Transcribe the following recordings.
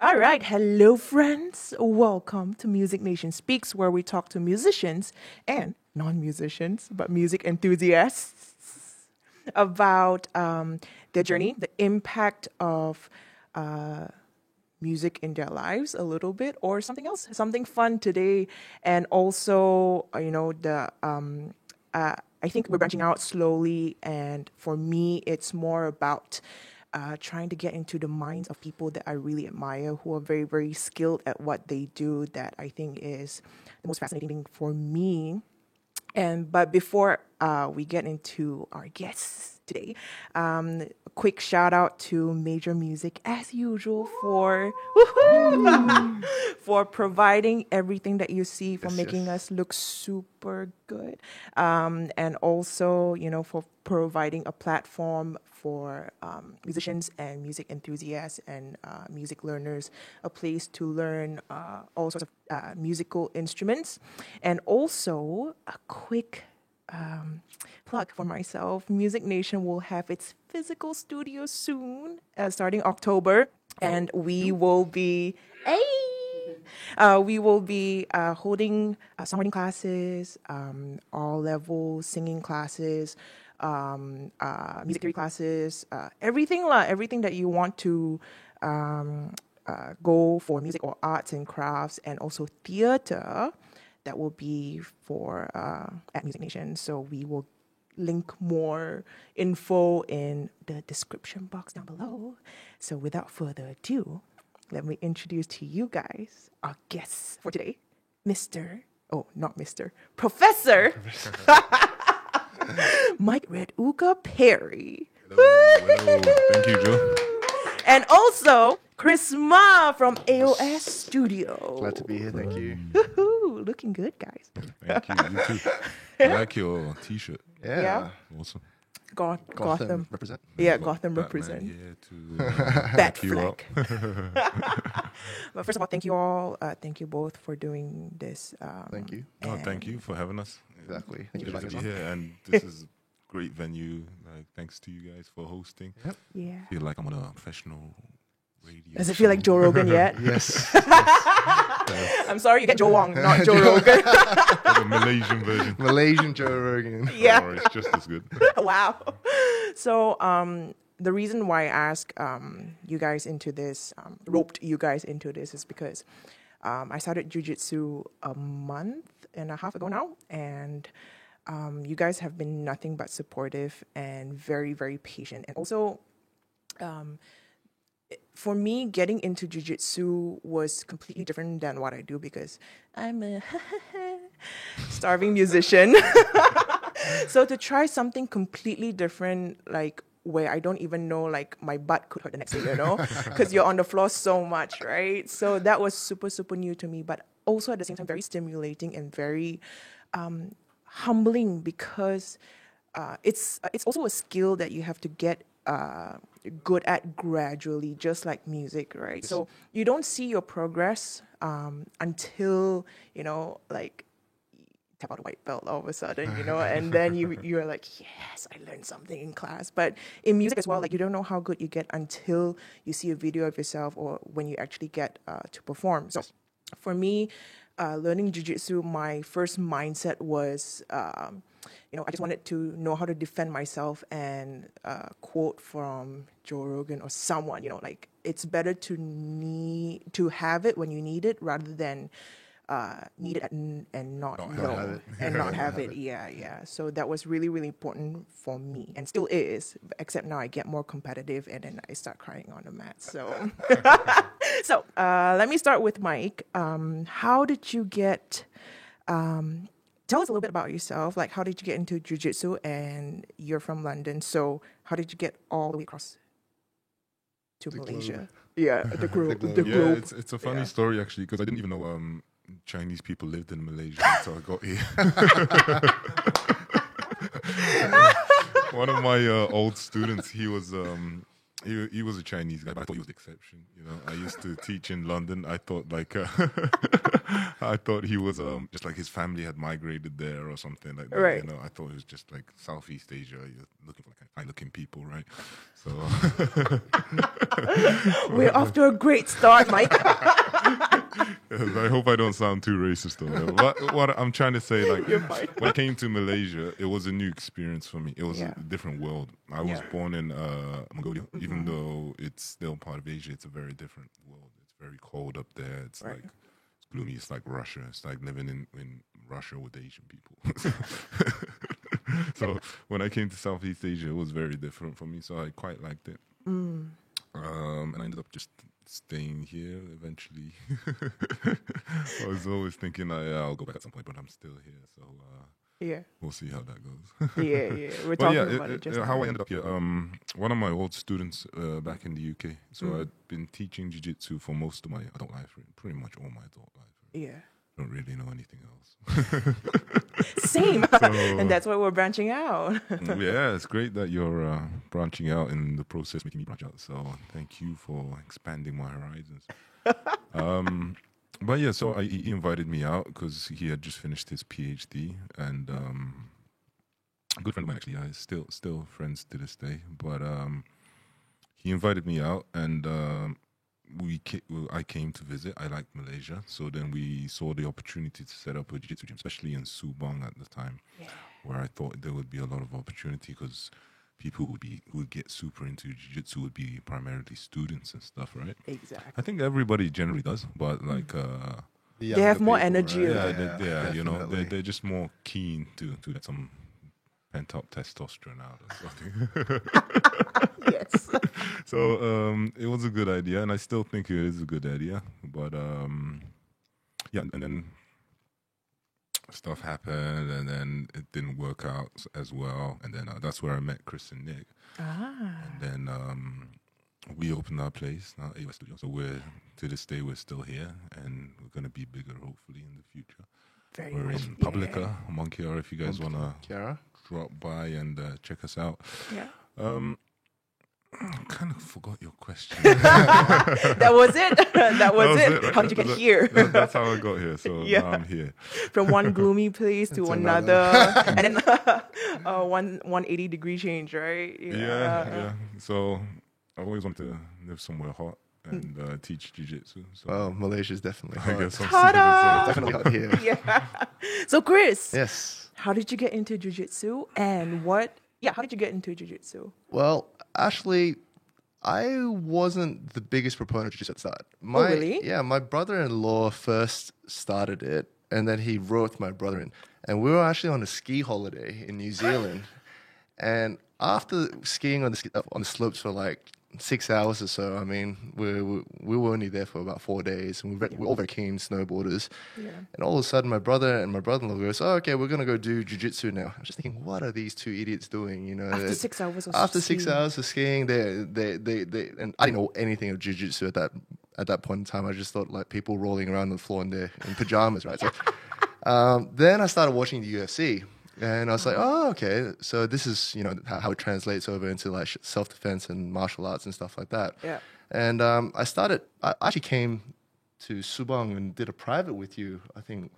All right, hello, friends. Welcome to Music Nation Speaks, where we talk to musicians and non musicians, but music enthusiasts about their journey, the impact of music in their lives a little bit, or something else, something fun today. And also, I think we're branching out slowly. And for me, it's more about trying to get into the minds of people that I really admire, who are very, very skilled at what they do. That I think is the most fascinating thing for me. And but before we get into our guests today, a quick shout out to Major Music as usual for for providing everything that you see, for making us look super good, and also for providing a platform for musicians and music enthusiasts and music learners, a place to learn all sorts of musical instruments. And also a quick plug for myself. Music Nation will have its physical studio soon, starting October, and we will be holding songwriting classes, all level singing classes, music theory classes, everything that you want to go for music or arts and crafts, and also theater. That will be for at Music Nation. So we will link more info in the description box down below. So without further ado, let me introduce to you guys our guests for today, Professor Mike Red Uka Perry. Hello. Thank you, Joe. And also Chris Ma from AOS Studio. Glad to be here, thank you. Woohoo, looking good, guys. Thank you. You too. I like your T-shirt. Yeah. Awesome. Gotham. Represent. Yeah, Gotham Batman represent. here to Bat back you up. flag. But first of all, thank you all. Thank you both for doing this. Thank you. Oh, thank you for having us. Exactly. Thank you Good for to having be us on. here, and this is a great venue. Like, thanks to you guys for hosting. Yep. Yeah. I feel like I'm on a professional radio. Does it feel like Joe Rogan yet? Yes. I'm sorry, you get Joe Wong, not Joe Rogan. The Malaysian version. Malaysian Joe Rogan. Yeah. Or it's just as good. Wow. So the reason why I asked you guys into this, roped you guys into this, is because I started jiu-jitsu a month and a half ago now, and you guys have been nothing but supportive and very, very patient. And also, for me, getting into jiu-jitsu was completely different than what I do, because I'm a starving musician. So to try something completely different, like where I don't even know, like my butt could hurt the next day, because you're on the floor so much, right? So that was super, super new to me, but also at the same time very stimulating and very humbling, because it's also a skill that you have to get good at gradually, just like music, right? So you don't see your progress until like tap out a white belt all of a sudden, and then you're like, yes, I learned something in class. But in music as well, like, you don't know how good you get until you see a video of yourself, or when you actually get to perform. So for me, learning jiu-jitsu, my first mindset was, I just wanted to know how to defend myself, and quote from Joe Rogan or someone, like, it's better to have it when you need it, rather than need it and not have it. and not have it. Yeah. So that was really, really important for me, and still is. Except now I get more competitive, and then I start crying on the mat. So, so let me start with Mike. How did you get? Tell us a little bit about yourself. Like, how did you get into jiu-jitsu? And you're from London, so how did you get all the way across to Malaysia? Globe. Yeah, the globe. globe. The Yeah, globe. it's a funny Yeah. story, actually, because I didn't even know Chinese people lived in Malaysia until I got here. One of my old students, he was he was a Chinese guy, but I thought he was the exception. You know, I used to teach in London. I thought I thought he was just like his family had migrated there or something like that. Right. You know, I thought it was just like Southeast Asia. You're looking for like fine-looking people, right? So We're off to a great start, Mike. I hope I don't sound too racist though. But what I'm trying to say, like, You're fine. when I came to Malaysia, it was a new experience for me. It was Yeah. a different world. I was Yeah. born in Mongolia, even though it's still part of Asia. It's a very different world. It's very cold up there. It's Right. like it's gloomy. It's like Russia. It's like living in Russia with Asian people. So when I came to Southeast Asia, it was very different for me. So I quite liked it. And I ended up just staying here eventually. I was always thinking, I'll go back at some point, but I'm still here. So Yeah. we'll see how that goes. Yeah. We're But talking yeah, about it just how now. I ended up here. One of my old students back in the UK. So I'd been teaching jiu-jitsu for most of my adult life, pretty much all my adult life. Yeah. Don't really know anything else. Same. And that's why we're branching out. Yeah, it's great that you're branching out in the process, making me branch out. So thank you for expanding my horizons. But yeah, so he invited me out because he had just finished his PhD, and a good friend of mine actually. I still friends to this day. But he invited me out, and I came to visit. I liked Malaysia, so then we saw the opportunity to set up a jiu-jitsu gym, especially in Subang at the time, where I thought there would be a lot of opportunity because people who would get super into jiu-jitsu would be primarily students and stuff, right? Exactly. I think everybody generally does, but like They have more energy, yeah, right? you know, definitely. they're just more keen to get some pent up testosterone out or something. Yes. So it was a good idea, and I still think it is a good idea. But yeah, and then stuff happened, and then it didn't work out as well. And then that's where I met Chris and Nick. And then we opened our place, now AOS Studio. So to this day, we're still here, and we're going to be bigger, hopefully, in the future. Very We're much. in Publica, Monkey, if you guys want to Kiara? drop by and check us out. Yeah. I kind of forgot your question. That was it. That was it. right? How did you get here? That's how I got here. So Yeah. now I'm here. From one gloomy place to To another, and then 180 degree change, right? Yeah. So I always wanted to live somewhere hot and teach jiu-jitsu. So Well, Malaysia's definitely I hot. guess I'm Ta-da! Definitely hot here. Yeah. So, Chris, Yes. how did you get into jiu-jitsu, and how did you get into jiu-jitsu? Well, actually, I wasn't the biggest proponent of jiu-jitsu at the start. Really? Yeah, my brother-in-law first started it, and then he roped my brother in. And we were actually on a ski holiday in New Zealand. And after skiing on the slopes for like 6 hours or so, I mean, we were only there for about 4 days, and we're all very keen snowboarders. Yeah. And all of a sudden, my brother and my brother-in-law goes, "Oh, okay, we're gonna go do jiu-jitsu now." I'm just thinking, what are these two idiots doing? You know, After 6 hours of after 6 skiing. hours of skiing, they and I didn't know anything of jiu-jitsu at that point in time. I just thought like people rolling around on the floor in pajamas, right? So, then I started watching the UFC. And I was like, oh, okay. So this is, how it translates over into like self-defense and martial arts and stuff like that. Yeah. And I actually came to Subang and did a private with you. I think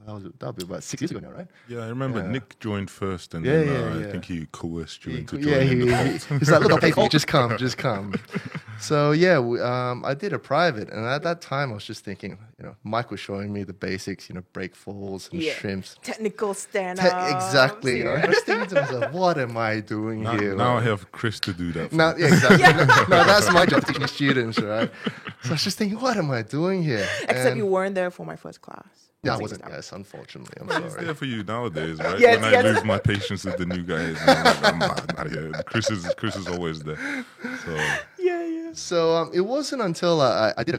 that'll be about 6 years ago now, right? Yeah, I remember Yeah. Nick joined first, and Yeah, then yeah. I think he coerced you into Yeah, joining the cult. he's like, look, I'll pay for you. Just come. So yeah, I did a private, and at that time I was just thinking, Mike was showing me the basics, break falls and shrimps. Technical stand Exactly. Yeah. I was thinking to myself, what am I doing here? Now I have Chris to do that. For Now, me. yeah, exactly. No, that's my job, teaching students, right? So I was just thinking, what am I doing here? Except And- you weren't there for my first class. Yeah, I Six wasn't. hours. Yes, unfortunately, I'm It's sorry. there for you nowadays, right? Yes, when yes. I lose my patience with the new guys, I'm out of here. Chris is always there. So Yeah. So it wasn't until I did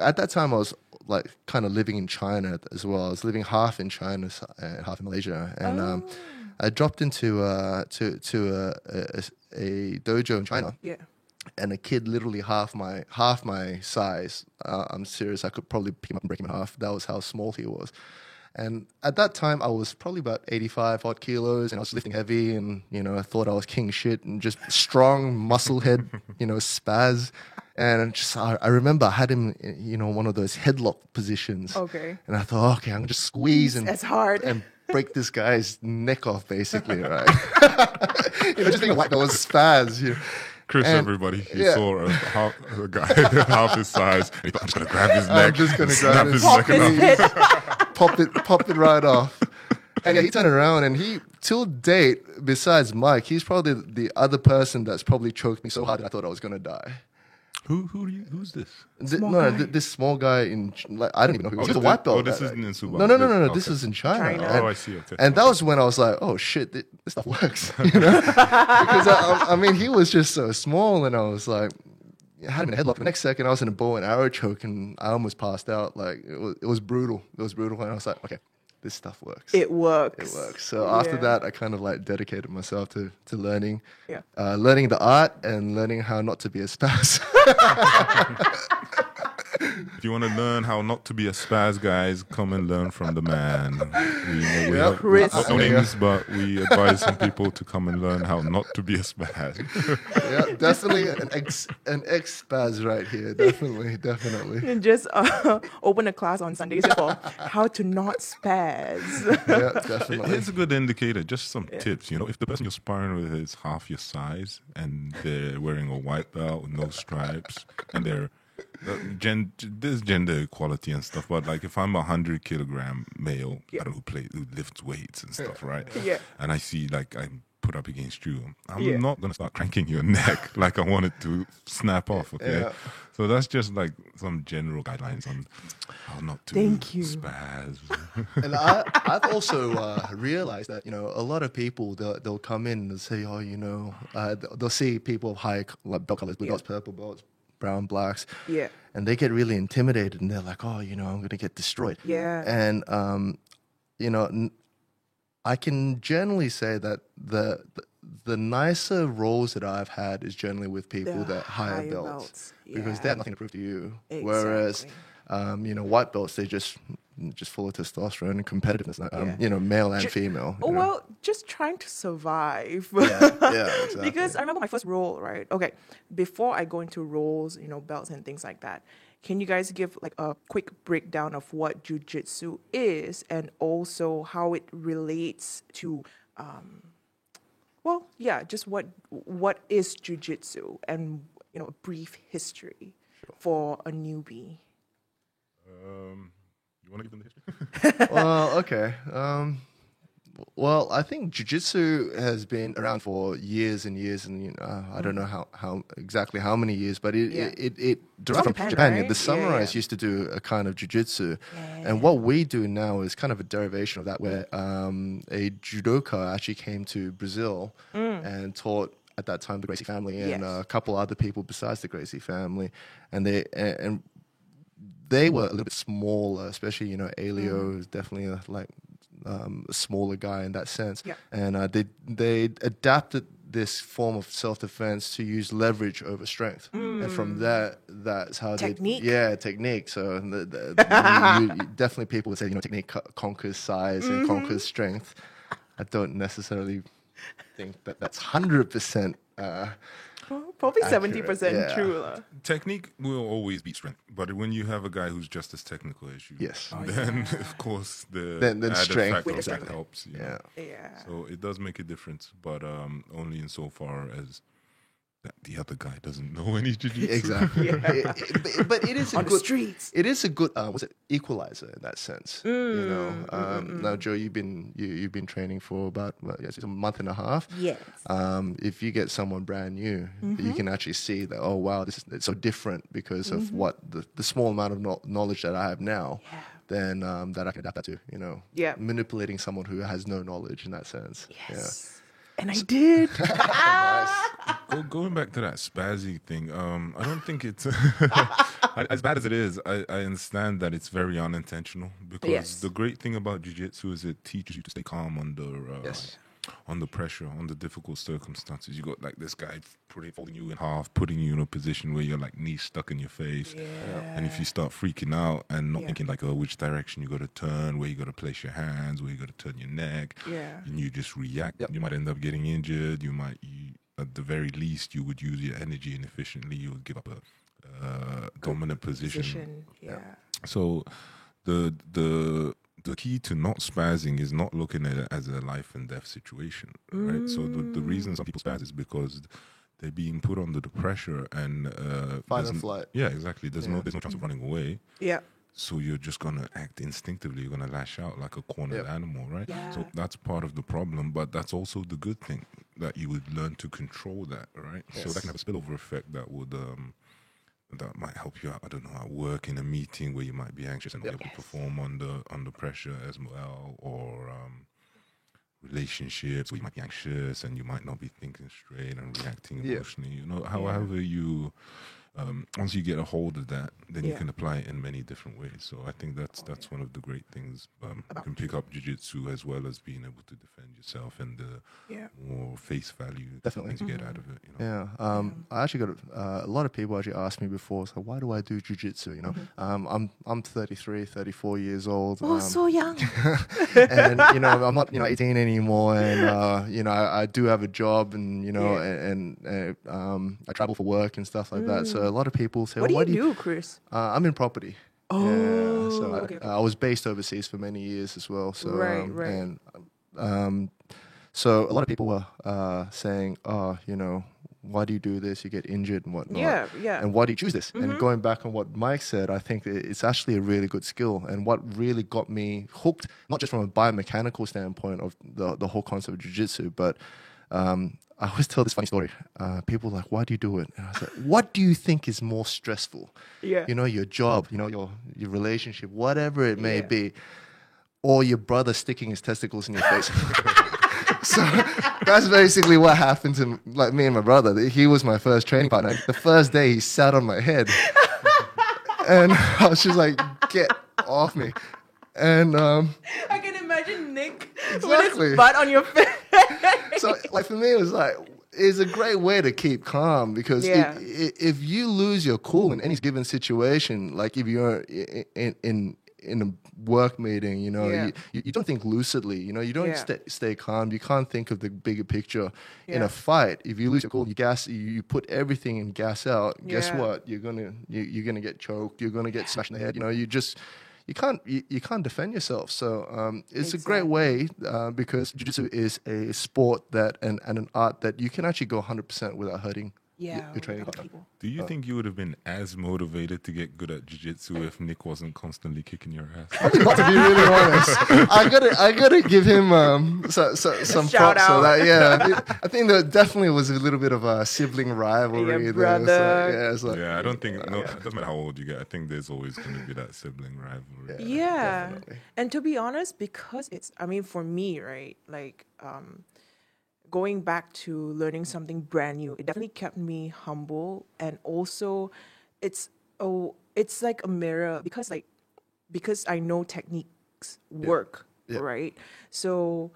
at that time I was like kind of living in China as well. I was living half in China and half in Malaysia, and I dropped into a dojo in China. Yeah. And a kid literally half my size. I'm serious. I could probably pick him up and break him in half. That was how small he was. And at that time, I was probably about 85 odd kilos, and I was lifting heavy, and I thought I was king shit, and just strong muscle head, spaz. And I remember I had him, one of those headlock positions. Okay. And I thought, okay, I'm gonna just squeeze and That's hard. and break this guy's neck off, basically, right? Just think like those spaz. Chris, And- everybody, he yeah. saw a guy half his size. He thought, I'm just gonna grab his neck. I'm just gonna snap grab his his neck Pop his off. head. Popped it right off. And yeah, he turned around, and he, till date, besides Mike, he's probably the other person that's probably choked me so hard that I thought I was gonna die. Who's this? This small guy I don't even know who he was. He's a white belt. this isn't in Subang. No. This Okay. is in China. China. And, Oh, I see. Okay. and that was when I was like, oh shit, this stuff works. Because I mean, he was just so small, and I was like, I had him in a headlock. The next second, I was in a bow and arrow choke, and I almost passed out. Like it was brutal. It was brutal, and I was like, okay, this stuff works. It works. It works. So after Yeah. that, I kind of like dedicated myself to learning, Yeah. learning the art and learning how not to be a spaz. If you want to learn how not to be a spaz, guys, come and learn from the man. We Yep. Chris. not names, but we advise some people to come and learn how not to be a spaz. Yeah, definitely an ex spaz right here. Definitely. And just open a class on Sundays for how to not spaz. Yeah, definitely. It's a good indicator. Just some tips. If the person you're sparring with is half your size and they're wearing a white belt with no stripes and they're there's gender equality and stuff, but like if I'm 100-kilogram male, I don't know, who lifts weights and stuff, right? Yeah. And I see like I'm put up against you, I'm Yeah. not gonna start cranking your neck like I want it to snap off. Okay, Yeah. so that's just like some general guidelines on how not to Thank you. spaz. And I've also realized that a lot of people they'll come in and say, they'll see people of high like belt colors, blue Yeah. belts, purple belts, brown, blacks, Yeah. and they get really intimidated, and they're like, oh, I'm gonna get destroyed. Yeah. And I can generally say that the nicer roles that I've had is generally with people The that higher higher belts, belts, because yeah. they have nothing to prove to you. Whereas, white belts, they just full of testosterone and competitiveness. Yeah. Male and female. Oh, well, just trying to survive. Yeah, exactly. Because I remember my first role, right? Okay, before I go into roles, belts and things like that, can you guys give like a quick breakdown of what jujitsu is and also how it relates to, just what is jujitsu and a brief history for a newbie. You want to give them the history? Well, okay. Well, I think jiu-jitsu has been around for years and years, and I don't know how exactly how many years, but it derived from Japan. right? The samurais Yeah. used to do a kind of jiu-jitsu, Yeah. and what we do now is kind of a derivation of that, where a judoka actually came to Brazil and taught at that time the Gracie family and Yes. a couple other people besides the Gracie family, and they were a little bit smaller, especially Elio is definitely a smaller guy in that sense. Yeah. And they adapted this form of self-defense to use leverage over strength, and from that's how Technique. technique. So you definitely people would say technique conquers size and conquers strength. I don't necessarily think that's 100%. Well, probably Accurate, 70% yeah. true. Technique will always beat strength, but when you have a guy who's just as technical as you, Yes. then of course Then added strength factor will of that definitely- helps. Yeah. Yeah. So it does make a difference, but only insofar as that the other guy doesn't know any jiu-jitsu. Exactly. Yeah. But it is a On the good streets. It is a good equalizer in that sense. Now, Joe, you've been training for about it's a month and a half. Yes. If you get someone brand new, you can actually see that. Oh wow, it's so different because of what the small amount of knowledge that I have now. Yeah. Then that I can adapt that to. Yeah. Manipulating someone who has no knowledge in that sense. Yes. And I did. Going back to that spazzy thing, I don't think it's as bad as it is. I understand that it's very unintentional because Yes. the great thing about jiu-jitsu is it teaches you to stay calm under Yes. under pressure, under difficult circumstances. You got like this guy folding you in half, putting you in a position where you're like knees stuck in your face. And if you start freaking out and not thinking like, oh, which direction you got to turn, where you got to place your hands, where you got to turn your neck, and you just react, you might end up getting injured. At the very least, you would use your energy inefficiently. You would give up a dominant position. So the key to not spazzing is not looking at it as a life and death situation, right? So the reason some people spaz is because they're being put under the pressure and fight or flight. Yeah, exactly. There's no chance of running away. Yeah. So you're just gonna act instinctively. You're gonna lash out like a cornered animal, right? Yeah. So that's part of the problem, but that's also the good thing, that you would learn to control that, right? Yes. So that can have a spillover effect that would that might help you out. I don't know, at work, in a meeting where you might be anxious and not able to perform under pressure as well, or relationships where you might be anxious and you might not be thinking straight and reacting emotionally. You know, however you. Once you get a hold of that, then you can apply it in many different ways. So I think that's one of the great things. You can pick up jiu-jitsu as well as being able to defend yourself and the more face value things you get out of it. You know? Yeah. I actually got a lot of people actually asked me before, so why do I do jiu-jitsu? You know, I'm 33, 34 years old. Oh, so young. And you know, I'm not 18 anymore, and you know, I do have a job, and you know, and I travel for work and stuff like that. So a lot of people say, what do you do, Chris? I'm in property. Oh, yeah, so okay. I was based overseas for many years as well. So right. and so a lot of people were saying, oh, you know, why do you do this? You get injured and whatnot. Yeah. And why do you choose this? And going back on what Mike said, I think it's actually a really good skill. And what really got me hooked, not just from a biomechanical standpoint of the whole concept of jiu-jitsu, but I always tell this funny story. People are like, why do you do it? And I was like, what do you think is more stressful? Yeah. You know, your job, you know, your relationship, whatever it may be, or your brother sticking his testicles in your face. So that's basically what happened to like me and my brother. He was my first training partner. The first day he sat on my head. And I was just like, get off me. And I can imagine Nick with exactly. his butt on your face. So, like, for me, it was like, it's a great way to keep calm, because if you lose your cool in any given situation, like if you're in a work meeting, you know, you don't think lucidly, you know, you don't stay calm. You can't think of the bigger picture. In a fight, if you lose your cool, you put everything in gas out. Guess what? You're gonna get choked. You're gonna get smashed in the head. You know, you can't defend yourself. So it's a great way because jiu-jitsu is a sport and an art that you can actually go 100% without hurting your training partner. Do you think you would have been as motivated to get good at jiu-jitsu if Nick wasn't constantly kicking your ass? Probably not, to be really honest. I gotta give him some props for that. I think there definitely was a little bit of a sibling rivalry there. Brother. So, I don't think it doesn't matter how old you get. I think there's always going to be that sibling rivalry. Yeah. definitely. And to be honest, because for me, right, like going back to learning something brand new, it definitely kept me humble. And also it's like a mirror, because I know techniques work, right? So,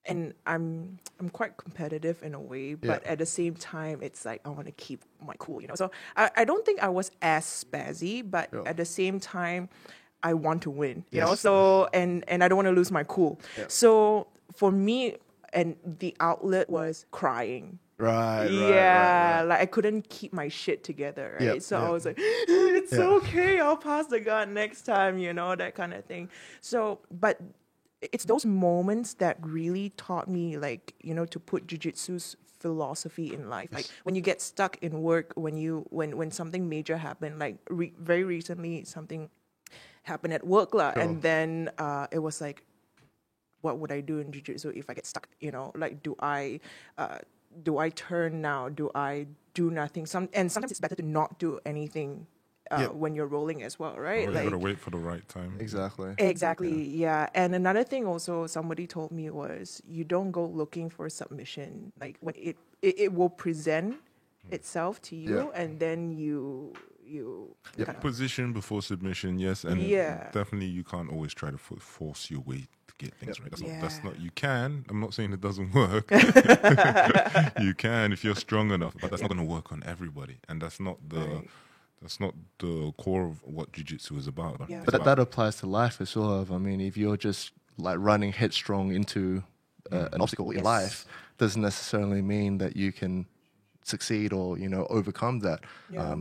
and I'm quite competitive in a way, but at the same time, it's like I want to keep my cool, you know. So I don't think I was as spazzy, but at the same time, I want to win, you know. So and I don't want to lose my cool. So for me, and the outlet was crying. Right. Like I couldn't keep my shit together, right? I was like, it's okay, I'll pass the gun next time, you know, that kind of thing. So, but it's those moments that really taught me, like, you know, to put jiu-jitsu's philosophy in life. Like when you get stuck in work, when something major happened, like very recently something happened at work and then it was like, what would I do in jiu-jitsu if I get stuck? You know, like, do I turn now? Do I do nothing? Sometimes it's better to not do anything when you're rolling as well, right? You gotta wait for the right time. Exactly. Yeah. And another thing also somebody told me was, you don't go looking for submission. Like when it will present itself to you, and then you you Yep. kind of, Position before submission, yes, and Yeah. definitely you can't always try to force your way to get things right. That's Yeah. not. You can. I'm not saying it doesn't work. You can if you're strong enough, but that's not going to work on everybody, and that's not the. Right. That's not the core of what jiu-jitsu is about. Yeah. It's But about- that applies to life as well. I mean, if you're just like running headstrong into an obstacle in Yes. life, doesn't necessarily mean that you can succeed or overcome that. Yeah.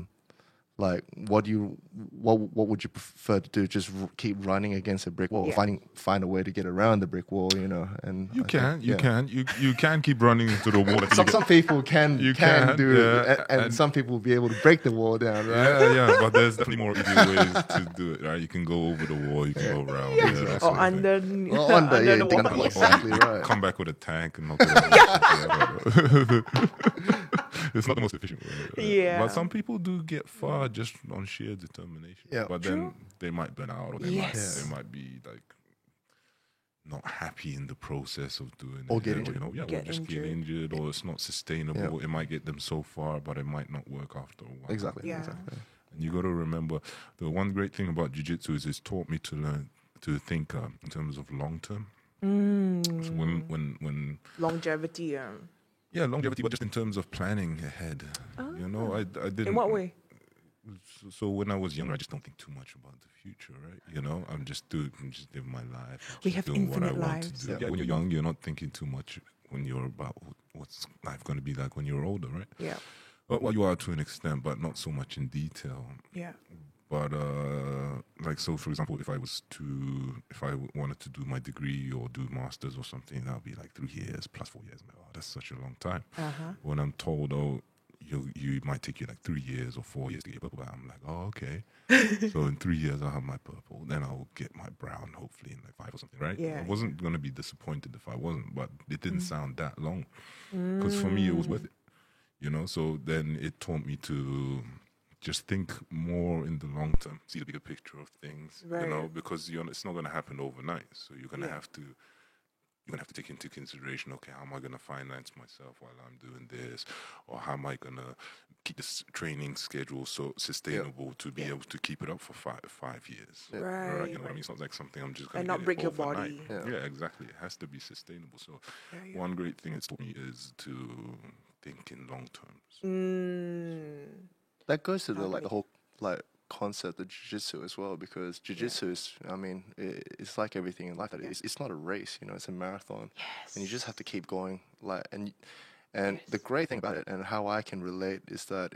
Like, what would you prefer to do? Just keep running against a brick wall, Yeah. or find a way to get around the brick wall, And You I can, think, you can, you can keep running into the wall. until you Some people can You can can, do it, yeah, and and- some people will be able to break the wall down, right? Yeah, but there's definitely more easy ways to do it, right? You can go over the wall, you can go around, that or sort of thing. under, Well, under, yeah, the dig wall. under, exactly right. Come back with a tank and knock it out. It's not the most efficient way. Yeah. But some people do get far just on sheer determination. Yeah. But then they might burn out, or Yes. they might be like not happy in the process of doing Or it. get injured. Or Get just get injured, or it's not sustainable. It might get them so far, but it might not work after a while. Exactly. Yeah. Exactly. And you got to remember, the one great thing about jiu-jitsu is it's taught me to learn to think in terms of long term. So when Longevity. yeah, longevity, but just in terms of planning ahead. You know, I didn't. In what way? So when I was younger, I just don't think too much about the future, right? You know, I'm just living my life. We just have doing what I infinite want lives. to do. Yeah, when you're young, you're not thinking too much when you're about what's life going to be like when you're older, right? Yeah. Well, you are to an extent, but not so much in detail. Yeah. But like, so for example, if I wanted to do my degree or do masters or something, that would be like 3 years plus 4 years. Oh, that's such a long time. When I'm told, oh, you might take you like 3 years or 4 years to get your purple belt, I'm like, oh, okay. So in 3 years I'll have my purple, then I'll get my brown, hopefully in like 5 or something, right? Yeah, I wasn't gonna be disappointed if I wasn't, but it didn't sound that long, because for me it was worth it, you know. So then it taught me to just think more in the long term, see the bigger picture of things, you know, Right. because it's not gonna happen overnight. So you're gonna have to. You're gonna have to take into consideration, okay, how am I gonna finance myself while I'm doing this, or how am I gonna keep this training schedule so sustainable to be able to keep it up for five years? Right. You know what I mean? It's not like something I'm just gonna And not get it break your overnight. body. Yeah, exactly. It has to be sustainable. So Yeah. one great thing it's taught me is to think in long terms. That goes to the whole concept of jiu-jitsu as well, because jiu-jitsu is, I mean, it's like everything in life. That it's not a race, it's a marathon, and you just have to keep going. And the great thing about it, and how I can relate, is that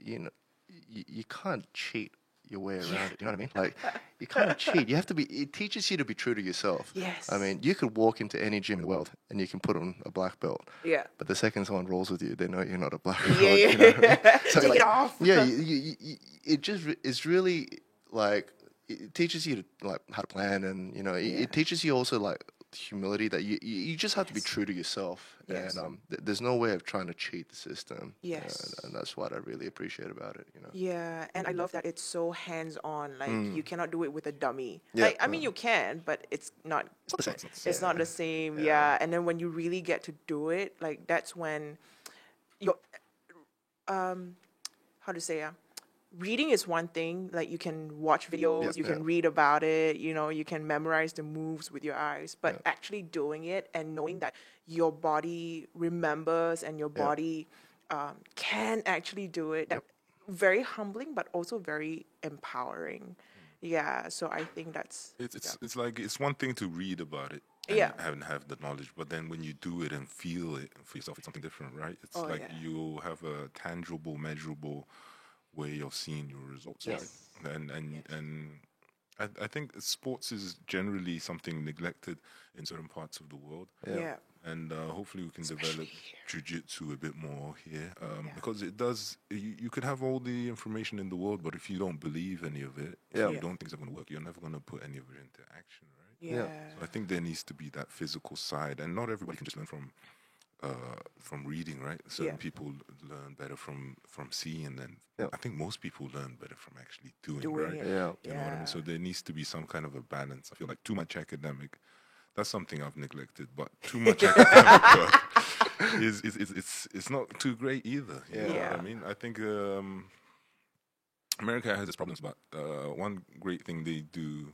you can't cheat your way around it. You know what I mean? Like, you can't cheat. You have to be. It teaches you to be true to yourself. Yes. I mean, you could walk into any gym in the world and you can put on a black belt. Yeah. But the second someone rolls with you, they know you're not a black belt. Yeah. You know what I mean? So, Take it off. Yeah, it just it's really like it teaches you to how to plan, and it teaches you also humility, that you just have to be true to yourself. Yes. And there's no way of trying to cheat the system. Yes. And that's what I really appreciate about it. Yeah, and I love that it's so hands-on. Like, you cannot do it with a dummy. Yeah. Like, I mean, you can, but it's not. It's not the same. It's not the same. Yeah. And then when you really get to do it, like, that's when your how to say reading is one thing. Like, you can watch videos, you can read about it, you can memorize the moves with your eyes, but actually doing it and knowing that your body remembers and your body can actually do it. Very humbling, but also very empowering. Yeah, so I think that's It's like, it's one thing to read about it and have the knowledge, but then when you do it and feel it for yourself, it's something different, right? It's you have a tangible, measurable way of seeing your results. Yes. Right? And I think sports is generally something neglected in certain parts of the world. yeah. And hopefully we can Especially develop here. jiu-jitsu a bit more here, because it does. You could have all the information in the world, but if you don't believe any of it, if you don't think it's going to work, you're never going to put any of it into action, right? Yeah. So I think there needs to be that physical side, and not everybody can just learn from reading, right? Certain people learn better from seeing, and then I think most people learn better from actually doing right? it. Yeah. You know what I mean? So there needs to be some kind of a balance. I feel like too much academic, that's something I've neglected, but too much academic work it's not too great either. You know what I mean? I think America has its problems, but one great thing they do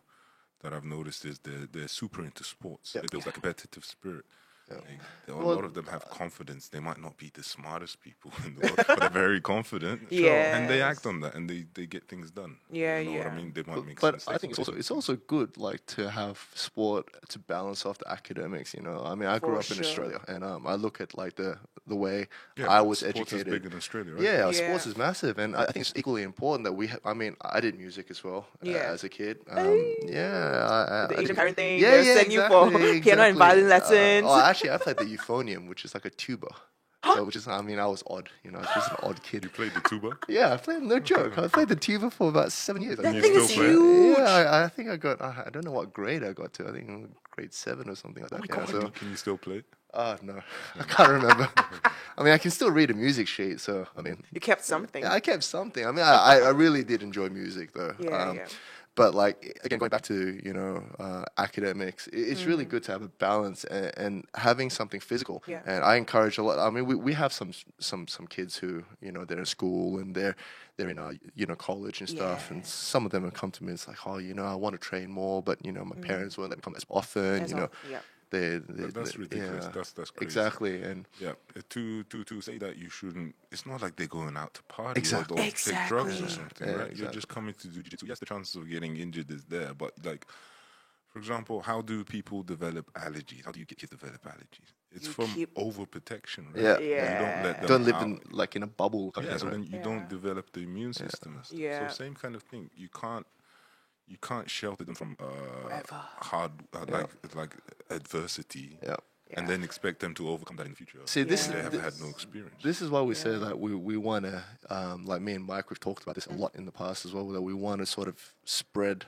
that I've noticed is they're super into sports. It builds that competitive spirit. Like, a lot of them have confidence. They might not be the smartest people in the world, but they're very confident. And they act Yes. on that, and they get things done. Yeah, You know what I yeah. mean? They might make But mistakes. I think it's also good like to have sport to balance off the academics. You know, I mean, I grew For up in sure. Australia, and I look at like the way Yeah, I was sports educated. is big in Australia, right? Yeah, Yeah. sports is massive, and I think it's equally important that we. I mean, I did music as well Yeah. as a kid. The I Asian did- parent thing, Yeah, they'll yeah, send you for exactly, piano and violin lessons. Actually, I played the euphonium, which is like a tuba. So, which is, I mean, I was odd. You know, I was just an odd kid. You played the tuba? Yeah, I played, no joke. I played the tuba for about 7 years. That you thing still is play it? huge. Yeah, I think I got. I don't know what grade I got to. I think grade 7 or something like that. my Yeah, God. so, Can you still play it? no, I can't remember. I mean, I can still read a music sheet. So, I mean, You kept something. yeah, I kept something. I mean, I really did enjoy music though. Yeah, yeah. But like again, going back to academics, it's really good to have a balance and having something physical. Yeah. And I encourage a lot. I mean, we have some kids who they're in school and they're in college and stuff, and Yeah. some of them have come to me. It's like, oh, I want to train more, but my parents won't let me come as often. As yeah. That's ridiculous. That's crazy. Exactly, and Yeah, to say that you shouldn't. It's not like they're going out to party Exactly. or take drugs or Exactly. something, Yeah, right? You're exactly. just coming to do jiu-jitsu. Yes, the chances of getting injured is there, but like, for example, how do people develop allergies? How do you get kids to develop allergies? It's You from keep- overprotection, right? Yeah. You don't let them don't live out. in a bubble. Kind Yeah, of so thing, then you Yeah. don't develop the immune system. And stuff. Yeah. So same kind of thing. You can't shelter them from Forever. hard like adversity, Yeah. and then expect them to overcome that in the future. See, this They is have had no experience. This is why we say that we want to, like me and Mike, we've talked about this a lot in the past as well, that we want to sort of spread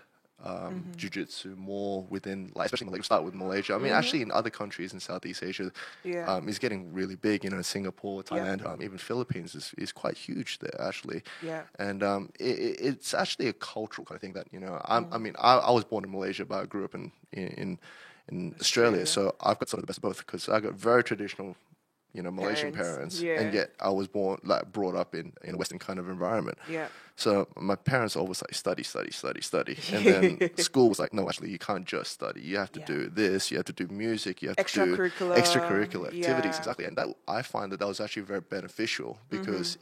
jiu-jitsu more within, like, especially Malaysia. Start with Malaysia. I mean, actually in other countries in Southeast Asia, Yeah. is getting really big. Singapore, Thailand, even Philippines is quite huge there, actually. Yeah. And it's actually a cultural kind of thing that, I mean, I was born in Malaysia, but I grew up in Australia. So I've got sort of the best of both because I got very traditional, Malaysian Parents, parents, yeah. and yet I was brought up in a Western kind of environment. Yeah. So my parents always like study, and then school was like, no, actually, you can't just study. You have to Yeah. do this. You have to do music. You have to do Extracurricular, extracurricular activities. yeah. Exactly, and that I find that was actually very beneficial because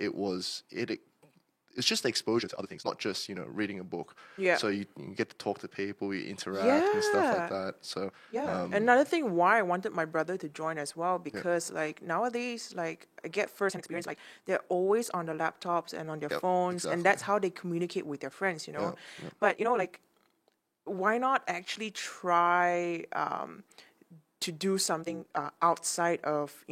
it's just the exposure to other things, not just reading a book. Yeah. So you get to talk to people, you interact and stuff like Yeah. that. So Yeah. Another thing why I wanted my brother to join as well, because like nowadays, like I get first-hand experience, like they're always on their laptops and on their Yep, phones, and that's how they communicate with their friends, But like, why not actually try to do something outside of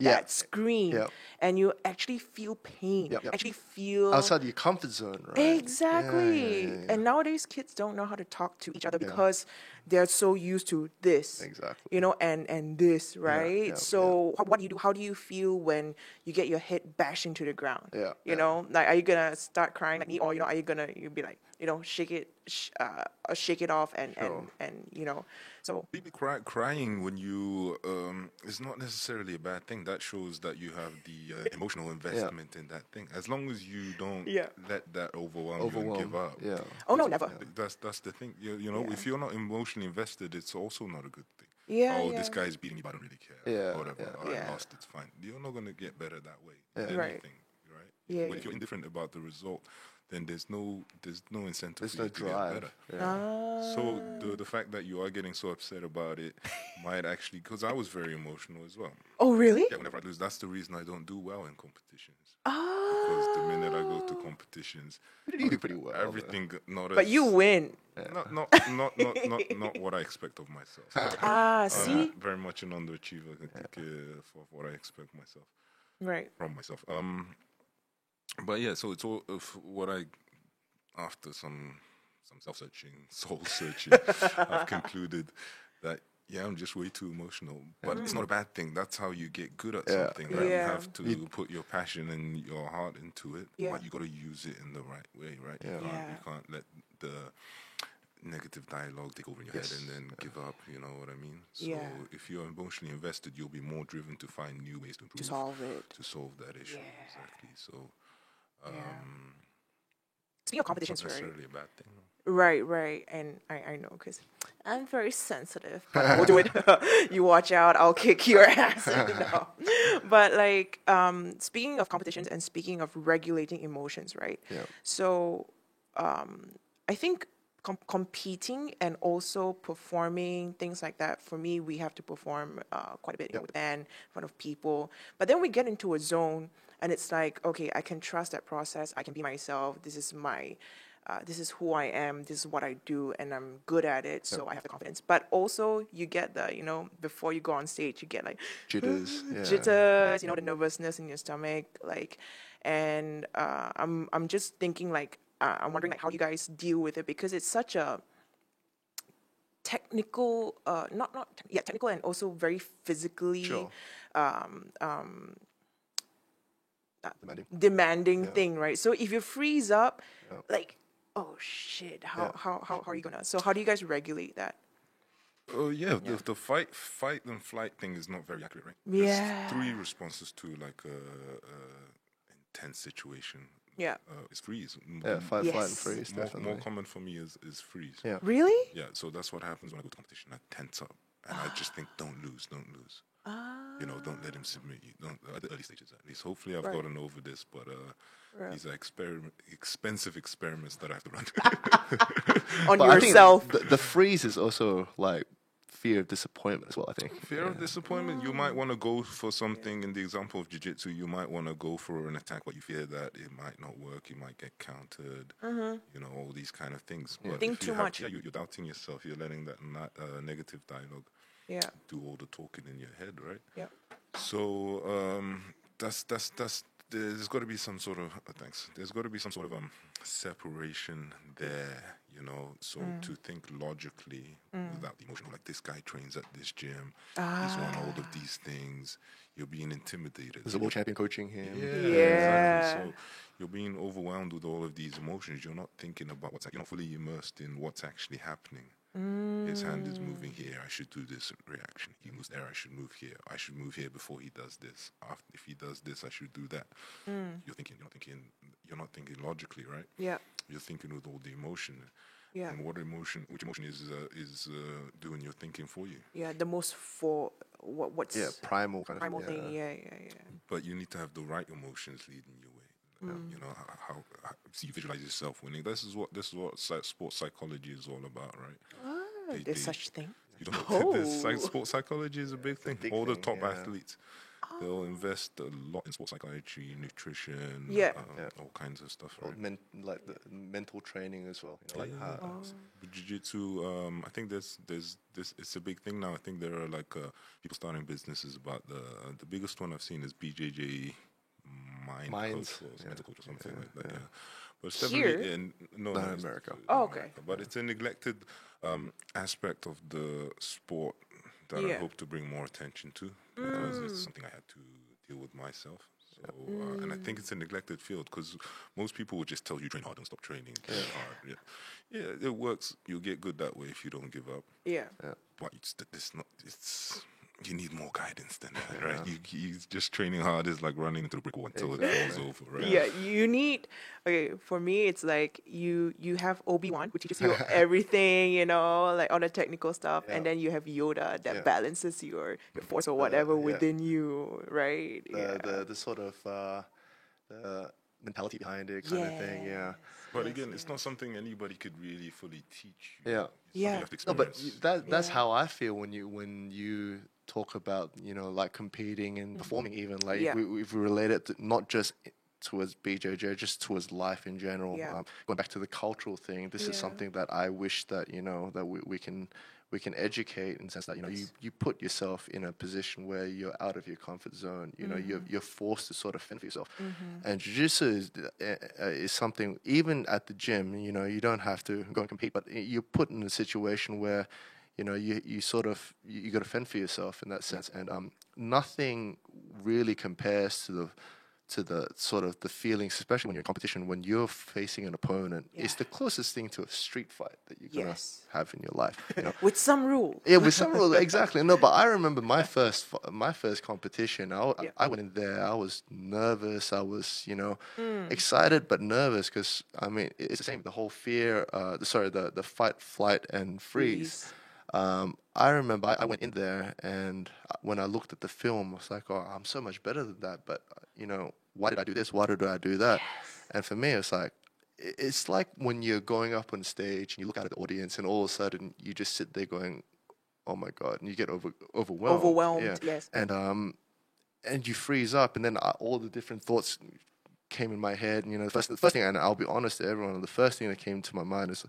Yeah. that screen, Yep. and you actually feel pain, Yep, yep. actually feel outside your comfort zone, right? Exactly. Yeah. And nowadays kids don't know how to talk to each other because they're so used to this. Exactly. And this, right? yeah, So what do you do? How do you feel when you get your head bashed into the ground? Yeah, You yeah. know, like are you gonna start crying like me, or are you be like, shake it off and so People crying when you is not necessarily a bad thing. That shows that you have the emotional investment in that thing. As long as you don't Yeah. let that overwhelm you and give up. Yeah. oh no, never. That's the thing. You know, if you're not emotionally invested, it's also not a good thing. Yeah, Oh, yeah. this guy's beating me, but I don't really care. Yeah, Whatever. yeah. Oh, Yeah. I lost. It's fine. You're not gonna get better that way. Yeah. Than Right. anything, right? Yeah, But if yeah. you're indifferent about the result, then there's no incentive There's for no you to drive. get better. Yeah. So the fact that you are getting so upset about it might actually, because I was very emotional as well. Oh really? Yeah, whenever I lose, that's the reason I don't do well in competitions. Oh. Because the minute I go to competitions, You do pretty well. though. everything not But as, you win. not what I expect of myself. See? Very much an underachiever I think, for what I expect myself Right. from myself. But yeah, so it's all of what I, after some self-searching, soul-searching, I've concluded that I'm just way too emotional. But it's not a bad thing. That's how you get good at Yeah. something. Right? Yeah. You have to put your passion and your heart into it, Yeah. but you got to use it in the right way, right? Yeah. Yeah. You can't let the negative dialogue take over in your head and then give up. You know what I mean? So Yeah. if you're emotionally invested, you'll be more driven to find new ways to improve, To solve it. to solve that issue. Yeah. Exactly. So, Yeah. speaking of Not competitions, right? necessarily a bad thing. Right. And I know because I'm very sensitive, but I will do it. You watch out, I'll kick your ass. But like, speaking of competitions and speaking of regulating emotions, right? Yeah. So, I think competing and also performing things like that. For me, we have to perform quite a bit, with band, in front of people. But then we get into a zone, and it's like, okay, I can trust that process. I can be myself. This is my this is who I am, this is what I do, and I'm good at it, so I have the confidence. But also, you get the, before you go on stage, you get like Jitters. Yeah. jitters, the nervousness in your stomach, like, and I'm just thinking like, I'm wondering like how you guys deal with it because it's such a technical, technical and also very physically Sure. um, Demanding. demanding Yeah. thing, right? So if you freeze up, Yeah. like, oh shit, Yeah. how are you gonna? So how do you guys regulate that? Oh yeah, the fight and flight thing is not very accurate, right? Yeah. There's three responses to like a intense situation. Yeah. It's freeze. Yeah, fight, flight, and Yes. freeze, More definitely. common for me is freeze. Yeah. Really? Yeah, so that's what happens when I go to competition. I tense up, and I just think, don't lose. Don't let him submit you. Don't at the early stages at least. Hopefully, I've Right. gotten over this, but Right. these are expensive experiments that I have to run. On But I think yourself. the freeze is also like fear of disappointment as well, I think. Fear of disappointment. You might want to go for something. In the example of jiu-jitsu, you might want to go for an attack, but you fear that it might not work. You might get countered. All these kind of things. But Think if you too much. you're doubting yourself. You're letting that negative dialogue Yeah. do all the talking in your head, right? Yeah. So that's there's got to be some sort of thanks. There's got to be some sort of separation there, So to think logically without the emotional, like this guy trains at this gym, he's won all of these things. You're being intimidated. There's a world champion coaching him. Yeah. Exactly. So you're being overwhelmed with all of these emotions. You're not thinking about you're not fully immersed in what's actually happening. His hand is moving here. I should do this reaction. He moves there. I should move here. I should move here before he does this. If he does this, I should do that. You're not thinking logically, right? Yeah. You're thinking with all the emotion. Yeah. And which emotion is doing your thinking for you? Yeah. The most for what's Yeah, primal kind primal of thing. Yeah. But you need to have the right emotions leading your way. How so you visualize yourself winning. This is what sports psychology is all about, right? There's such thing. You don't Oh. sports psychology is a big thing. big All the thing, top yeah. athletes, they'll invest a lot in sports psychology, nutrition, Yeah. all kinds of stuff, Or right? like the mental training as well. Like Jiu-jitsu, I think there's this. It's a big thing now. I think there are like people starting businesses about the biggest one I've seen is BJJ Minds. Coach or mental coach or something like that. yeah. Yeah. But it's Here? definitely no, No, it's America. in Oh, okay. America. But it's a neglected aspect of the sport that I Yeah. hope to bring more attention to because it's something I had to deal with myself. So, and I think it's a neglected field because most people would just tell you train hard and stop training. Train hard. Yeah, it works. You'll get good that way if you don't give up. Yeah. But you need more guidance than that, right? You just training hard is like running into the brick wall until it falls over, right? Yeah, you need. Okay, for me, it's like you have Obi-Wan, who teaches you everything, like all the technical stuff, and then you have Yoda that balances your force or whatever within you, right? The sort of the mentality behind it kind of thing. Yeah. But again, it's not something anybody could really fully teach you. Yeah. It's something Yeah. you have to No, but experience. that's how I feel when you talk about like competing and performing even like Yeah. if we relate it to, not just towards BJJ, just towards life in general. Yeah. Going back to the cultural thing, this is Yeah. something that I wish that that we can educate in the sense that you put yourself in a position where you're out of your comfort zone. You're forced to sort of fend for yourself. And jiu-jitsu is something even at the gym. You don't have to go and compete, but you're put in a situation where you sort of got to fend for yourself in that sense. And nothing really compares to to the sort of the feelings, especially when you're in competition, when you're facing an opponent, it's the closest thing to a street fight that you're gonna Yes. have in your life. You know? With some rule. Yeah, with some rule, exactly. No, but I remember my first competition. Yeah. I went in there. I was nervous. I was, excited but nervous because I mean it's the same. The whole fear. The fight, flight, and freeze. I remember I went in there, and when I looked at the film, I was like, "Oh, I'm so much better than that." But why did I do this? Why did I do that? And for me, it's like when you're going up on stage and you look out at the audience, and all of a sudden you just sit there going, "Oh my god!" and you get overwhelmed. Overwhelmed, Yeah. yes. And you freeze up, and then all the different thoughts came in my head. And the first thing, and I'll be honest to everyone, the first thing that came to my mind is,